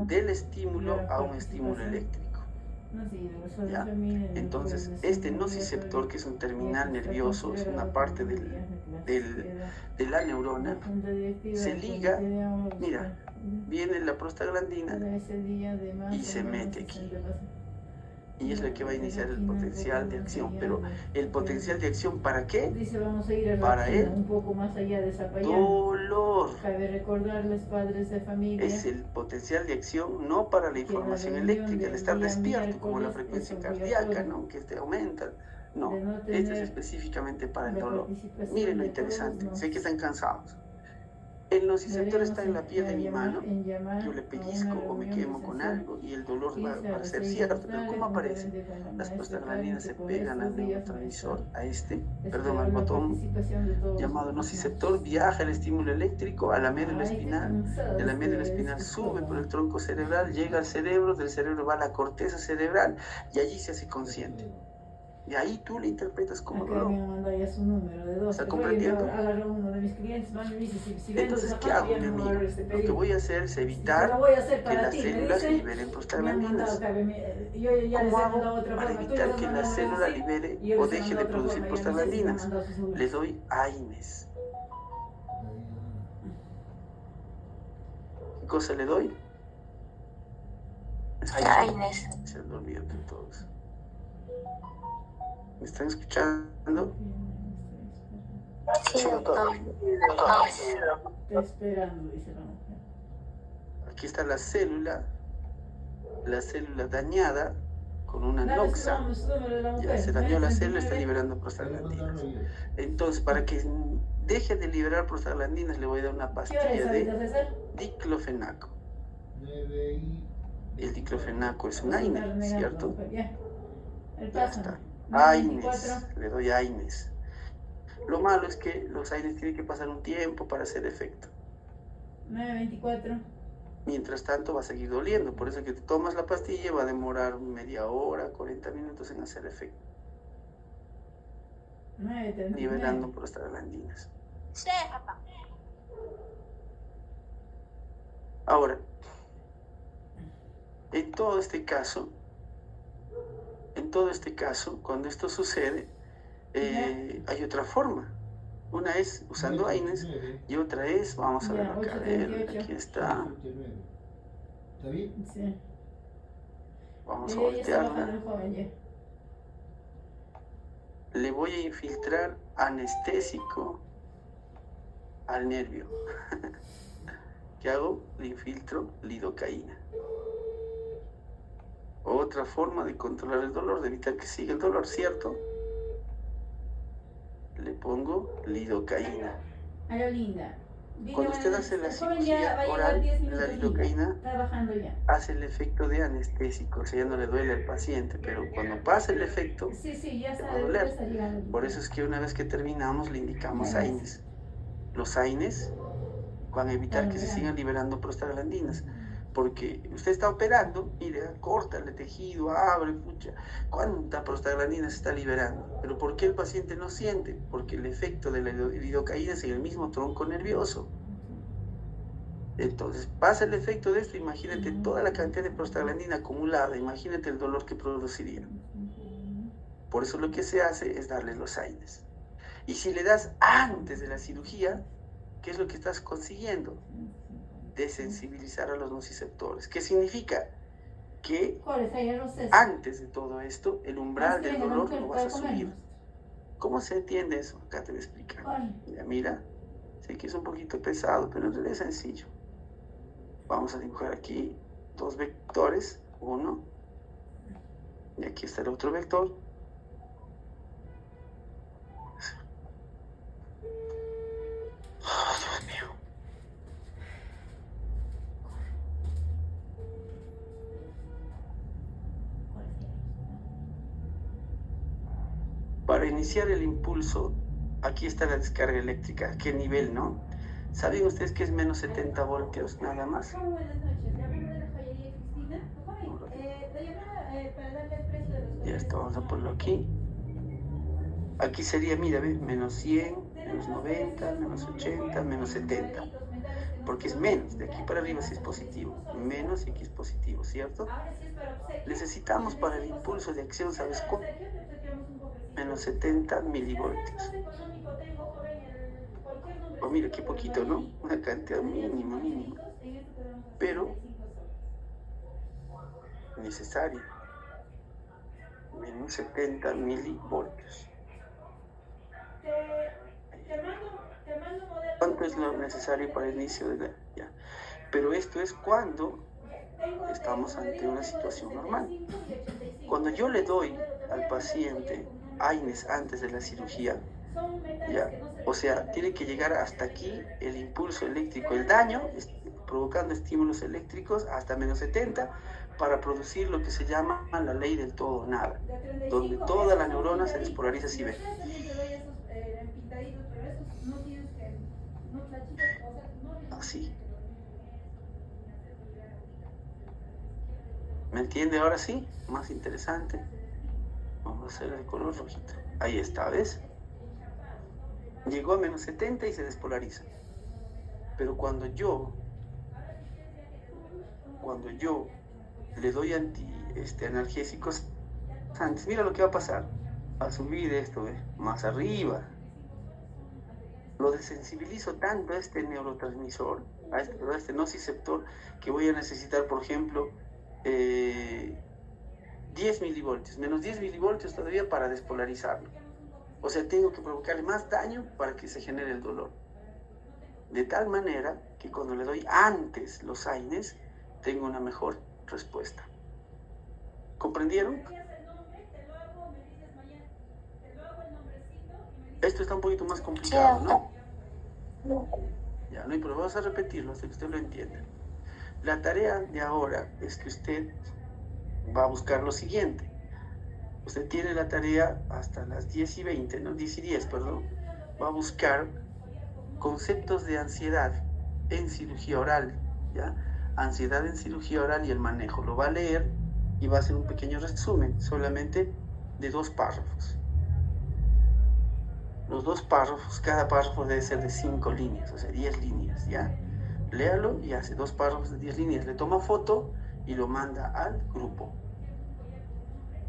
del estímulo a un estímulo eléctrico. ¿Ya? Entonces, este nociceptor, que es un terminal nervioso, es una parte de la neurona, se liga, mira, viene la prostaglandina y se mete aquí. Y es la que va a iniciar el potencial de acción. Pero el potencial de acción, ¿para qué? Dice, vamos a ir a Para el un poco más allá de Zapayán. dolor. Cabe recordarles, padres de familia, Es el potencial de acción no para la información eléctrica, el estar despierto, como la frecuencia cardíaca, ¿no? Que te aumenta. No, este es específicamente para el dolor. Miren lo interesante, sé que están cansados. El nociceptor está en la piel de mi mano, yo le pellizco o me quemo con algo y el dolor va a parecer cierto, pero ¿cómo aparece? Las prostaglandinas se pegan al neurotransmisor, al botón llamado nociceptor, viaja el estímulo eléctrico a la médula espinal, de la médula espinal sube por el tronco cerebral, llega al cerebro, del cerebro va a la corteza cerebral y allí se hace consciente. Y ahí tú le interpretas como Acá dolor. me mandó ya su número de 2. ¿Está comprendiendo? Agarró uno de mis clientes, mano, y me dice, si vendes Entonces, ¿qué zapato, hago, ya mi no amigo? voy a dar este Lo que pedido. voy a hacer es Te lo evitar voy a hacer que para las ti, me células dice. liberen Me han mandado prostaglandinas. acá, yo ya les he ¿Cómo mandado hago otra para forma. Tú evitar les has que la mandado célula así, libere y yo o les he deje de mandado otra producir forma, ya no sé si me han prostaglandinas? mandado sus números. Le doy AINES. ¿Qué cosa le doy? Es AINES. Se me olvidó de todos. ¿Me están escuchando? Sí, doctor. Está esperando, dice la mujer. Aquí está la célula dañada con una Dale noxa. su número de la mujer. Ya se dañó la célula, está 39. liberando prostaglandinas. Entonces, para que deje de liberar prostaglandinas, le voy a dar una ¿Qué hora es pastilla ahorita, de César? diclofenaco. 9 y... El diclofenaco es un Está AINE, renegando la ¿cierto? mujer, ya. El Ya paso. está. 924. AINES, le doy AINES. Lo malo es que los AINES tienen que pasar un tiempo para hacer efecto. 924. Mientras tanto va a seguir doliendo, por eso que te tomas la pastilla va a demorar media hora, 40 minutos en hacer efecto, 939. liberando prostaglandinas. Ahora, en todo este caso, cuando esto sucede, hay otra forma. Una es usando AINES y otra es, vamos a ver Ya, acá, 838. aquí está, ¿Está bien? Sí. vamos a Ya está bajando voltearla. el joven, ya. Le voy a infiltrar anestésico al nervio. ¿Qué hago? Le infiltro lidocaína. Otra forma de controlar el dolor, de evitar que siga el dolor, ¿cierto? Le pongo lidocaína. A lo linda. Dile, Cuando usted hace la el joven ya cirugía va a llegar oral, 10 la minutos. lidocaína Está bajando ya. hace el efecto de anestésico, o sea, ya no le duele al paciente, pero cuando pasa el efecto, Sí, ya te va está, a ya doler. está llegando. Por eso es que una vez que terminamos le indicamos AINES. Los AINES van a evitar que se sigan liberando prostaglandinas, porque usted está operando, mire, corta el tejido, abre, pucha, cuánta prostaglandina se está liberando. Pero ¿por qué el paciente no siente? Porque el efecto de la lidocaína es en el mismo tronco nervioso. Entonces, pasa el efecto de esto, imagínate toda la cantidad de prostaglandina acumulada, imagínate el dolor que produciría. Por eso lo que se hace es darle los AINES. Y si le das antes de la cirugía, ¿qué es lo que estás consiguiendo? Desensibilizar a los nociceptores. ¿Qué significa? Que antes de todo esto, el umbral del dolor lo vas a subir. ¿Cómo se entiende eso? Acá te voy a explicar. Ya, mira, sé que es un poquito pesado, pero en realidad es sencillo. Vamos a dibujar aquí dos vectores, uno, y aquí está el otro vector. Oh, Dios mío. Para iniciar el impulso, aquí está la descarga eléctrica. ¿Qué nivel, no? ¿Saben ustedes que es menos 70 voltios nada más? Buenas noches, le hablo de la joyería Cristina. Le llamaba para darle el precio de los... Ya está, vamos a ponerlo aquí. Aquí sería, mira, ¿ve? Menos 100, menos 90, menos 80, menos 70. Porque es menos, de aquí para arriba sí es positivo. Menos y aquí es positivo, ¿cierto? Necesitamos para el impulso de acción, ¿sabes cuánto? Menos 70 milivoltios. Oh, mira, qué poquito, ¿no? Una cantidad mínima. Pero necesaria. Menos 70 milivoltios. ¿Cuánto es lo necesario para el inicio de la... Ya. Pero esto es cuando estamos ante una situación normal. Cuando yo le doy al paciente AINES antes de la cirugía, ya, o sea, tiene que llegar hasta aquí el impulso eléctrico, el daño, provocando estímulos eléctricos hasta menos 70, para producir lo que se llama la ley del todo o nada, donde toda la neurona se despolariza así, ve. Así. ¿Me entiende ahora sí? Más interesante. Vamos Va a ser de color rojito. Ahí está, ¿ves? Llegó a menos 70 y se despolariza. Pero cuando yo le doy analgésicos antes, mira lo que va a pasar. Va a subir esto, más arriba. Lo desensibilizo tanto a este neurotransmisor, a este nociceptor, que voy a necesitar, por ejemplo, 10 milivoltios, menos 10 milivoltios todavía para despolarizarlo. O sea, tengo que provocarle más daño para que se genere el dolor. De tal manera que cuando le doy antes los AINES, tengo una mejor respuesta. ¿Comprendieron? Esto está un poquito más complicado, ¿no? Ya, no hay problema, vamos a repetirlo hasta que usted lo entienda. La tarea de ahora es que usted va a buscar lo siguiente. Usted tiene la tarea hasta las 10:20, ¿no? 10:10, perdón. Va a buscar conceptos de ansiedad en cirugía oral, ¿ya? Ansiedad en cirugía oral y el manejo. Lo va a leer y va a hacer un pequeño resumen, solamente de 2 párrafos. Los 2 párrafos, cada párrafo debe ser de 5 líneas, o sea, 10 líneas, ¿ya? Léalo y hace 2 párrafos de 10 líneas. Le toma foto y lo manda al grupo.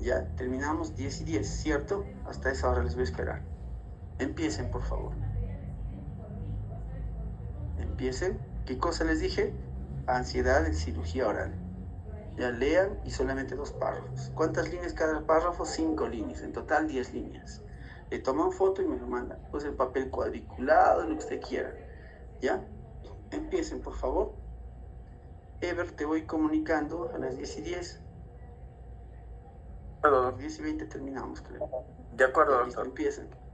Ya, terminamos 10:10, ¿cierto? Hasta esa hora les voy a esperar. Empiecen, por favor. Empiecen. ¿Qué cosa les dije? Ansiedad en cirugía oral. Ya lean y solamente 2 párrafos. ¿Cuántas líneas cada párrafo? 5 líneas. En total 10 líneas. Le toman foto y me lo mandan. Pues el papel cuadriculado, lo que usted quiera. ¿Ya? Empiecen, por favor. Ever, te voy comunicando a las 10:10. A las 10:20 terminamos, creo. De acuerdo, Listo, doctor. empiecen.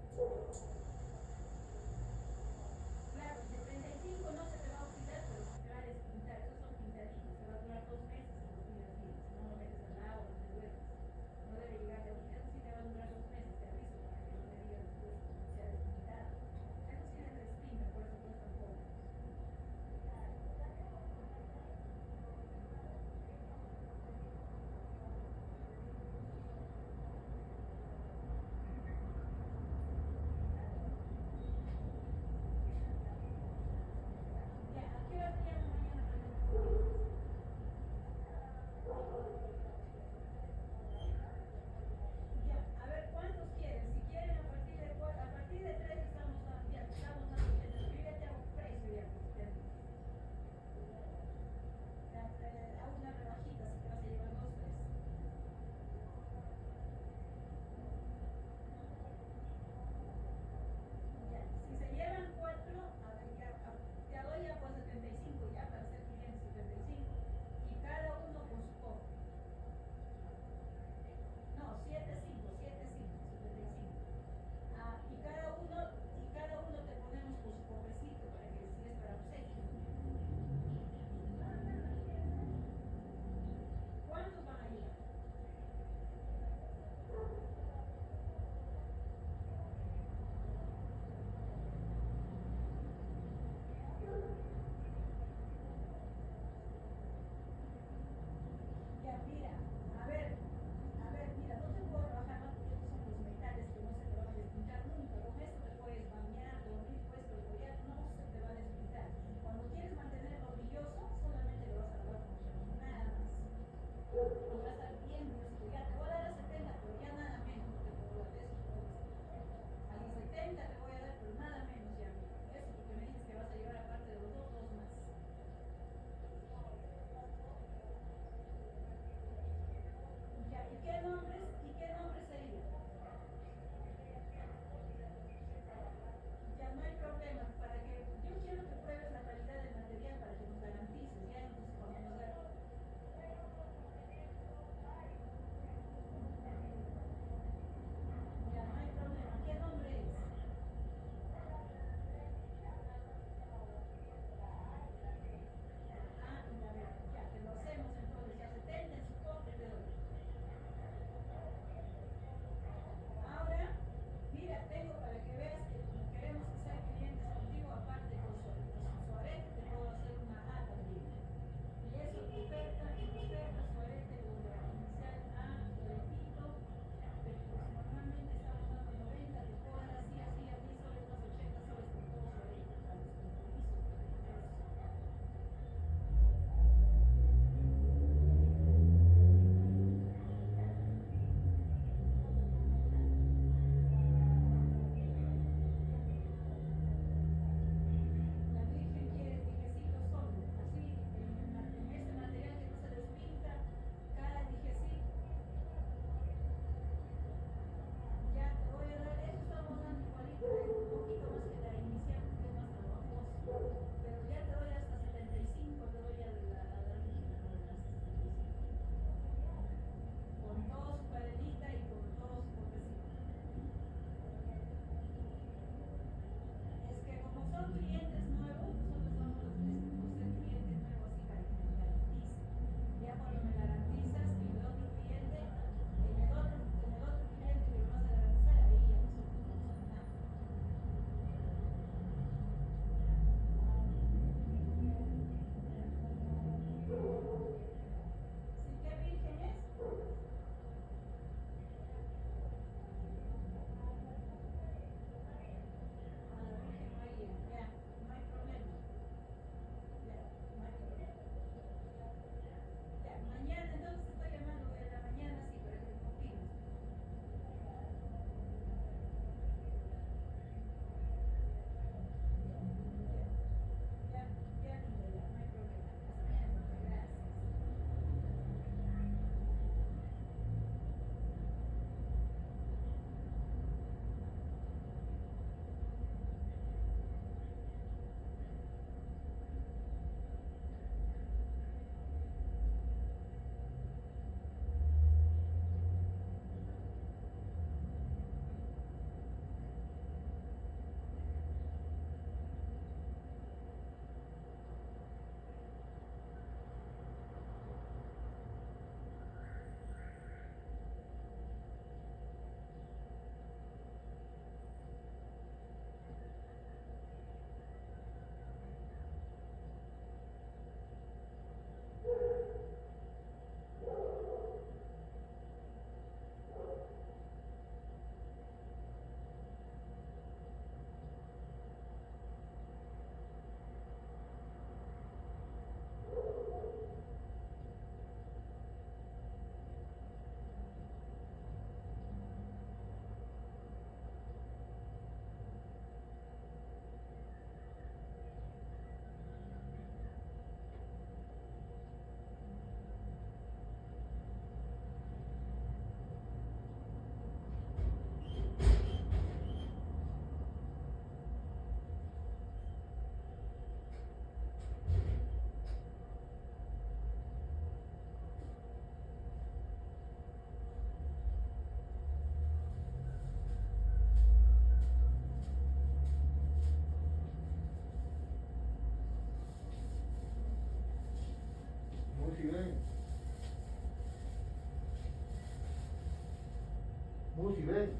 Maribel.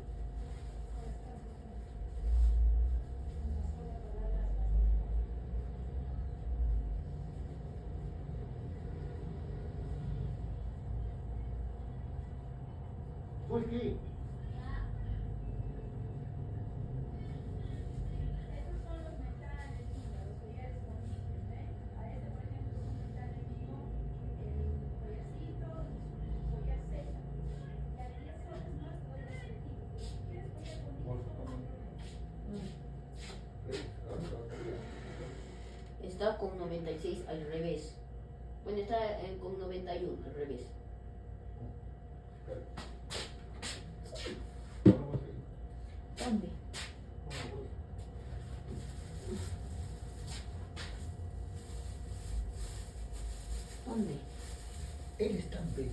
¿Por qué? Estos son los metales, los collares bonitos, ¿ven? A este, por ejemplo, es un metal enemigo, el collarcito, el collar seta. Y a 10 soles más todo el selectivo. Si quieres collar bonito, Está con 96 al revés. Bueno, está con 91 al revés. ¿Dónde? ¿Dónde? Él está en B.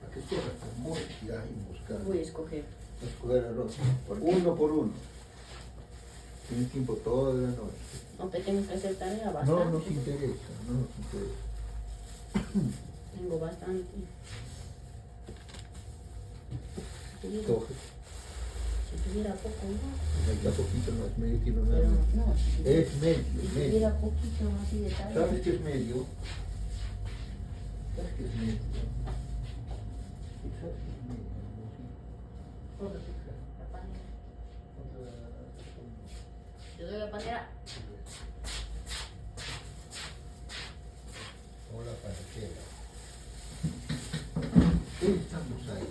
Para que sepas cómo ir y buscar. Voy a escoger. Escoger el otro. Uno por uno. Tienes tiempo toda la noche. No te tengo que hacer tarea No bastante. nos interesa, no nos interesa. Tengo bastante. Coge. Si tuviera poco, no. Está poquito, no es medio kilo nada Pero más. no, Es medio, si medio. tuviera poquito así de tarea. ¿Sabes qué es medio? ¿Sabes qué es medio? ¿Sabes qué es medio? Otra fija. La panera. Otra. Te doy la panera. Hola, panetera. ¿Qué estamos ahí?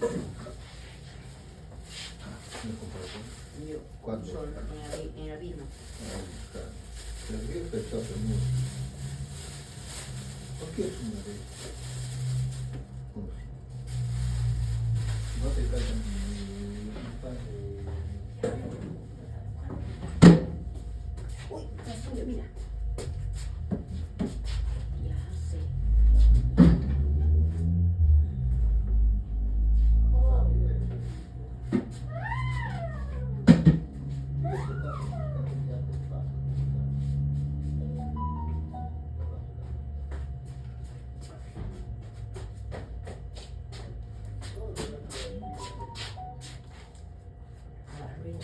¿Me compraron? Yo. ¿Cuándo? Solo en la misma. La vieja está muy... ¿Por qué es una de estas? No te callan ni un par de... Uy, ya subió, mira. Ya sé. Arriba.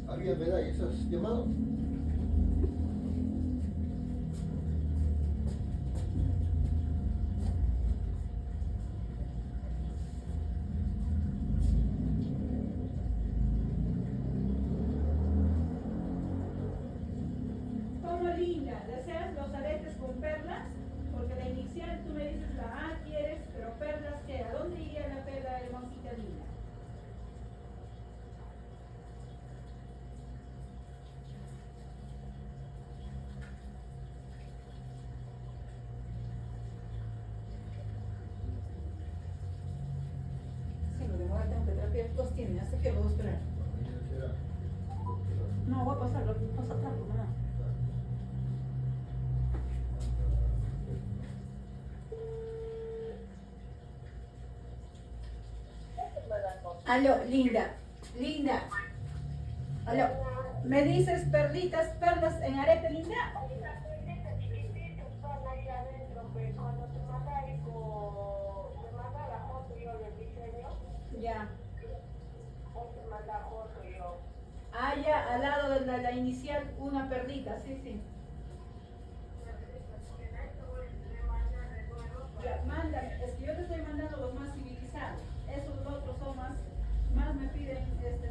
Había medallas, ¿has llamado? como linda, ¿deseas los aretes con perlas? Porque la inicial tú me dices la A quieres, pero perlas ¿qué? ¿A dónde iría la perla hermosita linda? Sí, lo demora tengo que trapear, los tienen, hasta que puedo esperar. No, voy a pasarlo, voy a sacarlo, no. Aló, linda, linda. Aló, ¿me dices perlitas, perlas en arete, linda? Ya. Ah, ya, al lado de la inicial, una perlita, sí, sí. Ya, mándame, es que yo te estoy mandando los más civilizados. Esos otros son más me piden,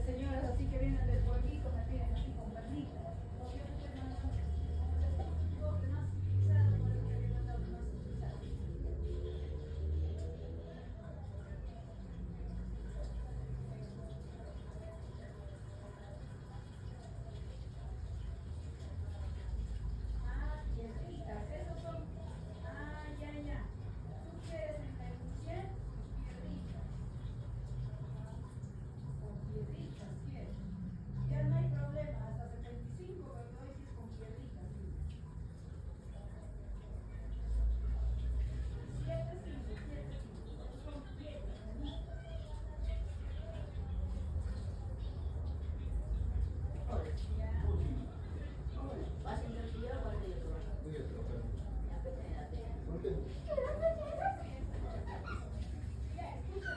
señoras así que vienen del pueblito, me piden así con perlitas. Los que yo te estoy mandando, los más civilizados, por eso te estoy mandando los más civilizados. Ah, piedritas, esos son. Ah, ya, ya. Tú quieres en la inicial, piedritas. Con piedritas, quieres. Ya no hay problema, hasta 75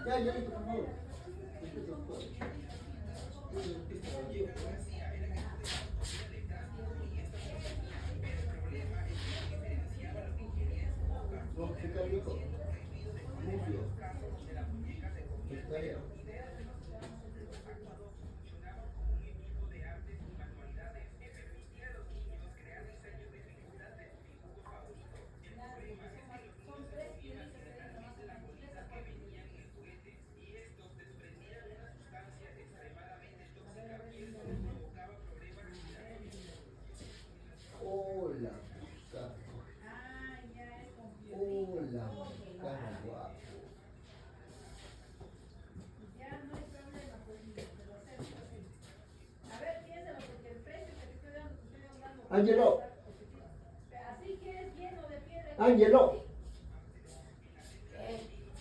Ya, listo, por favor. No, se cayó todo. Mucho. Está bien. Hola, Gustavo. Hola, Gustavo, guapo. Ya no hay problema, pues, te lo hacemos así. A ver, piénsalo, porque el precio que te estoy dando, te estoy dando. Ángelo. Así que es lleno de piedra. Ángelo.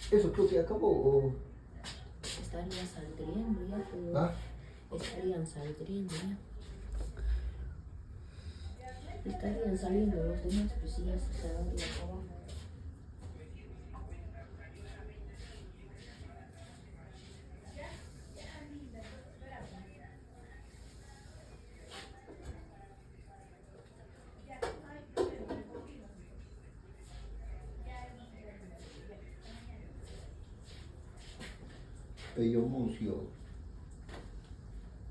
¿Qué? ¿Eso creo que acabó o...? Estarían saldriendo ya, pero... ¿Ah? Estarían saldriendo ya. Estarían saliendo los demás, pues sí, ya se daría abajo. Pello Mucio.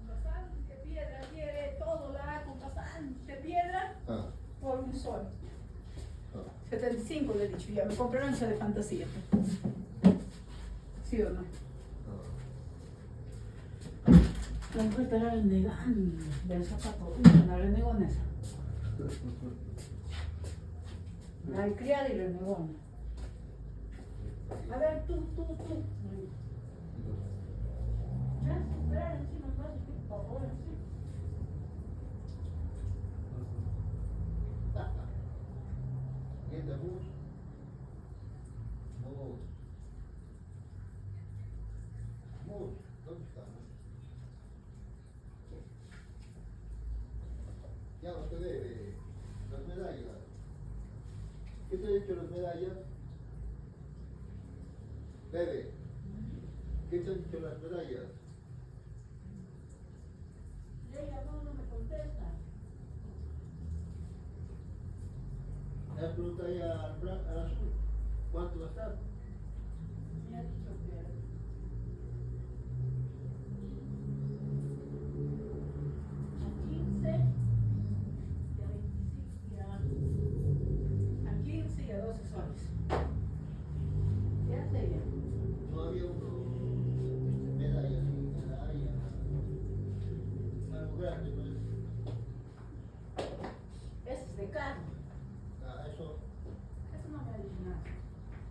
Bastante piedra quiere todo la con bastante piedra Ah, por un sol. ah. 75 le he dicho ya, me compraron esa de fantasía. ¿Sí o no? La encuesta era renegando del zapato, una renegonesa. La criada y renegona. A ver, tú. ¿Ya? Esperar encima, no haces por favor, sí. ¿Quién de bus? Mus. Mus, ¿dónde estamos? Ya no te debe las medallas. ¿Qué te han hecho las medallas? Bebe. ¿Qué te han hecho las medallas? Ella no me contesta. La pregunta ya al azul. ¿Cuánto va a estar? Me ha dicho que a 15 y a 25 a 15 y a 12 soles. Ya sé ya. No había uno medalla, sí, medalla. Algo grande, ¿no? Ese es de carne. Ah, eso. Eso no me ha dicho nada.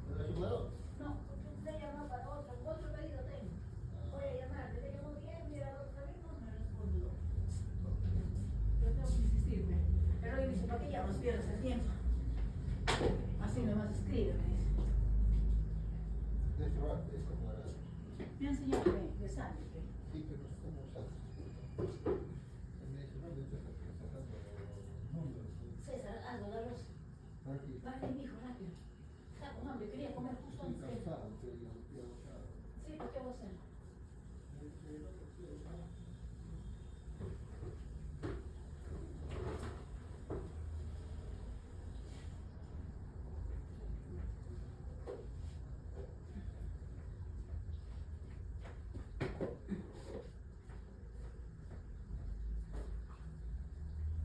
¿No lo has sumado? No, porque usted llamó para otro pedido tengo. Voy a llamar, le llamó bien, mira, otra vez no me respondió. Yo tengo que insistirme. Pero hoy dice, ¿para qué llamas? Pierdes el tiempo. Así nomás escribe, me dice. De cerrarte, es como era. Me ha enseñado de sangre. Sí, pero no sé cómo usar. Me dice, no, me está sacando números. César, algo de arroz. Aquí. Vale, mi hijo, rápido. Está con hambre, quería comer justo Estoy antes. cansado, te digo, estoy agotado. Sí, ¿por qué voy a hacer?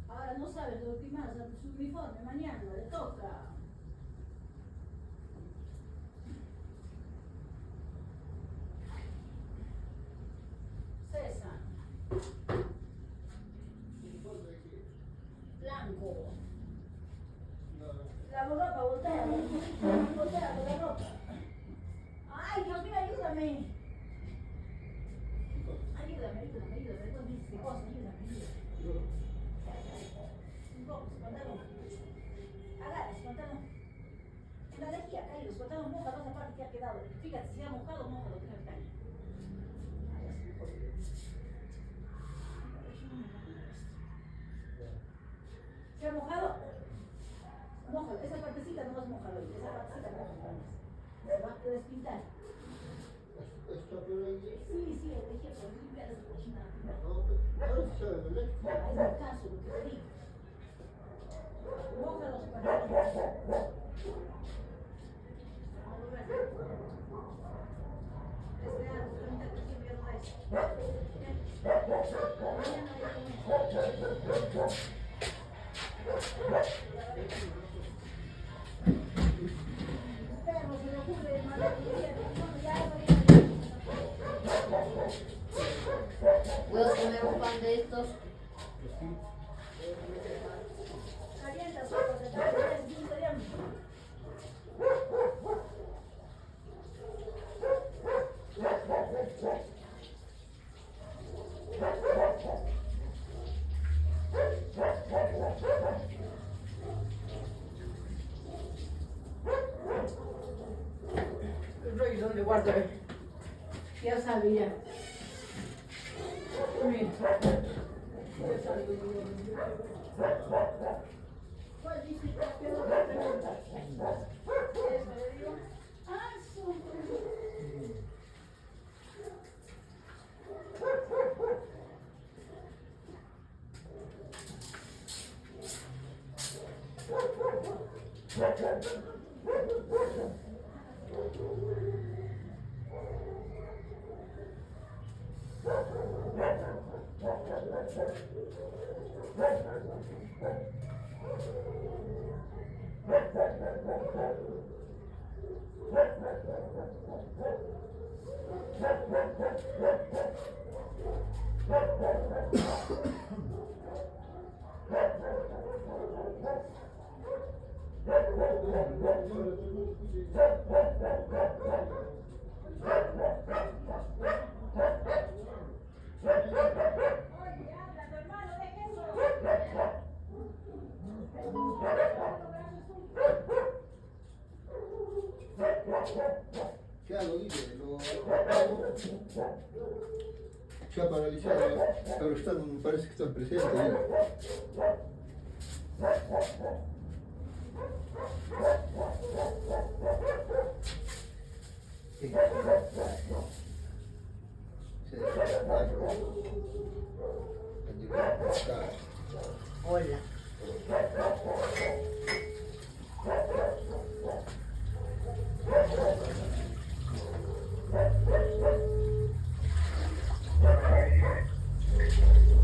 Ahora no sabes de ultimar su uniforme, mañana le toca. César. Blanco. La ropa, voltea. Voltea con la ropa. Ay, Dios mío, ayúdame. Ayúdame. No dices qué cosa, ayúdame. Un poco, su pantalón. Agarra su pantalón. En la lejía, caído, su pantalón moja, no esa parte que ha quedado. Fíjate, si ha mojado, moja lo que no está ahí. Ay, así me jodió. ¿Se ha mojado? Mójalo, esa partecita no es mojado, esa partecita no es mojado. Se va a despintar. Ahora se sabe la ley. Es el caso, lo que te digo. Moja los pañales. ¿Puedo comer un pan de estos? Calienta sopa, de tarde, es bien caliente. El rollo donde guardo. Ya sabía. Mira. Ya sabía. ¿Cuál dice que quedó la pregunta? Eso le digo. Ah, son. ¿Qué hago? Dice, se ha paralizado, pero parece que están presentes. Sí. Hola.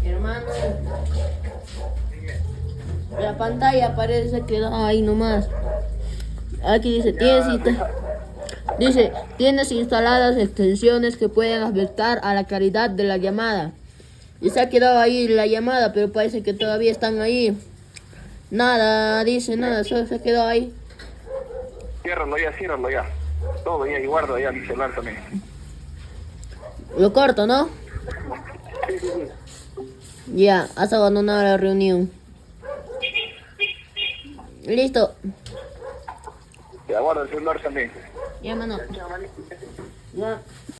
Hermano, la pantalla parece que da ahí nomás. Aquí dice, tienes instaladas extensiones que pueden afectar a la calidad de la llamada. Y se ha quedado ahí la llamada, pero parece que todavía están ahí. Nada, dice nada, solo se quedó ahí. Ciérralo ya. Todo ya, y guarda ya mi celular también. Lo corto, ¿no? Ya, has abandonado la reunión. Listo. Ya, guarda el celular también. Ya, mano. Ya.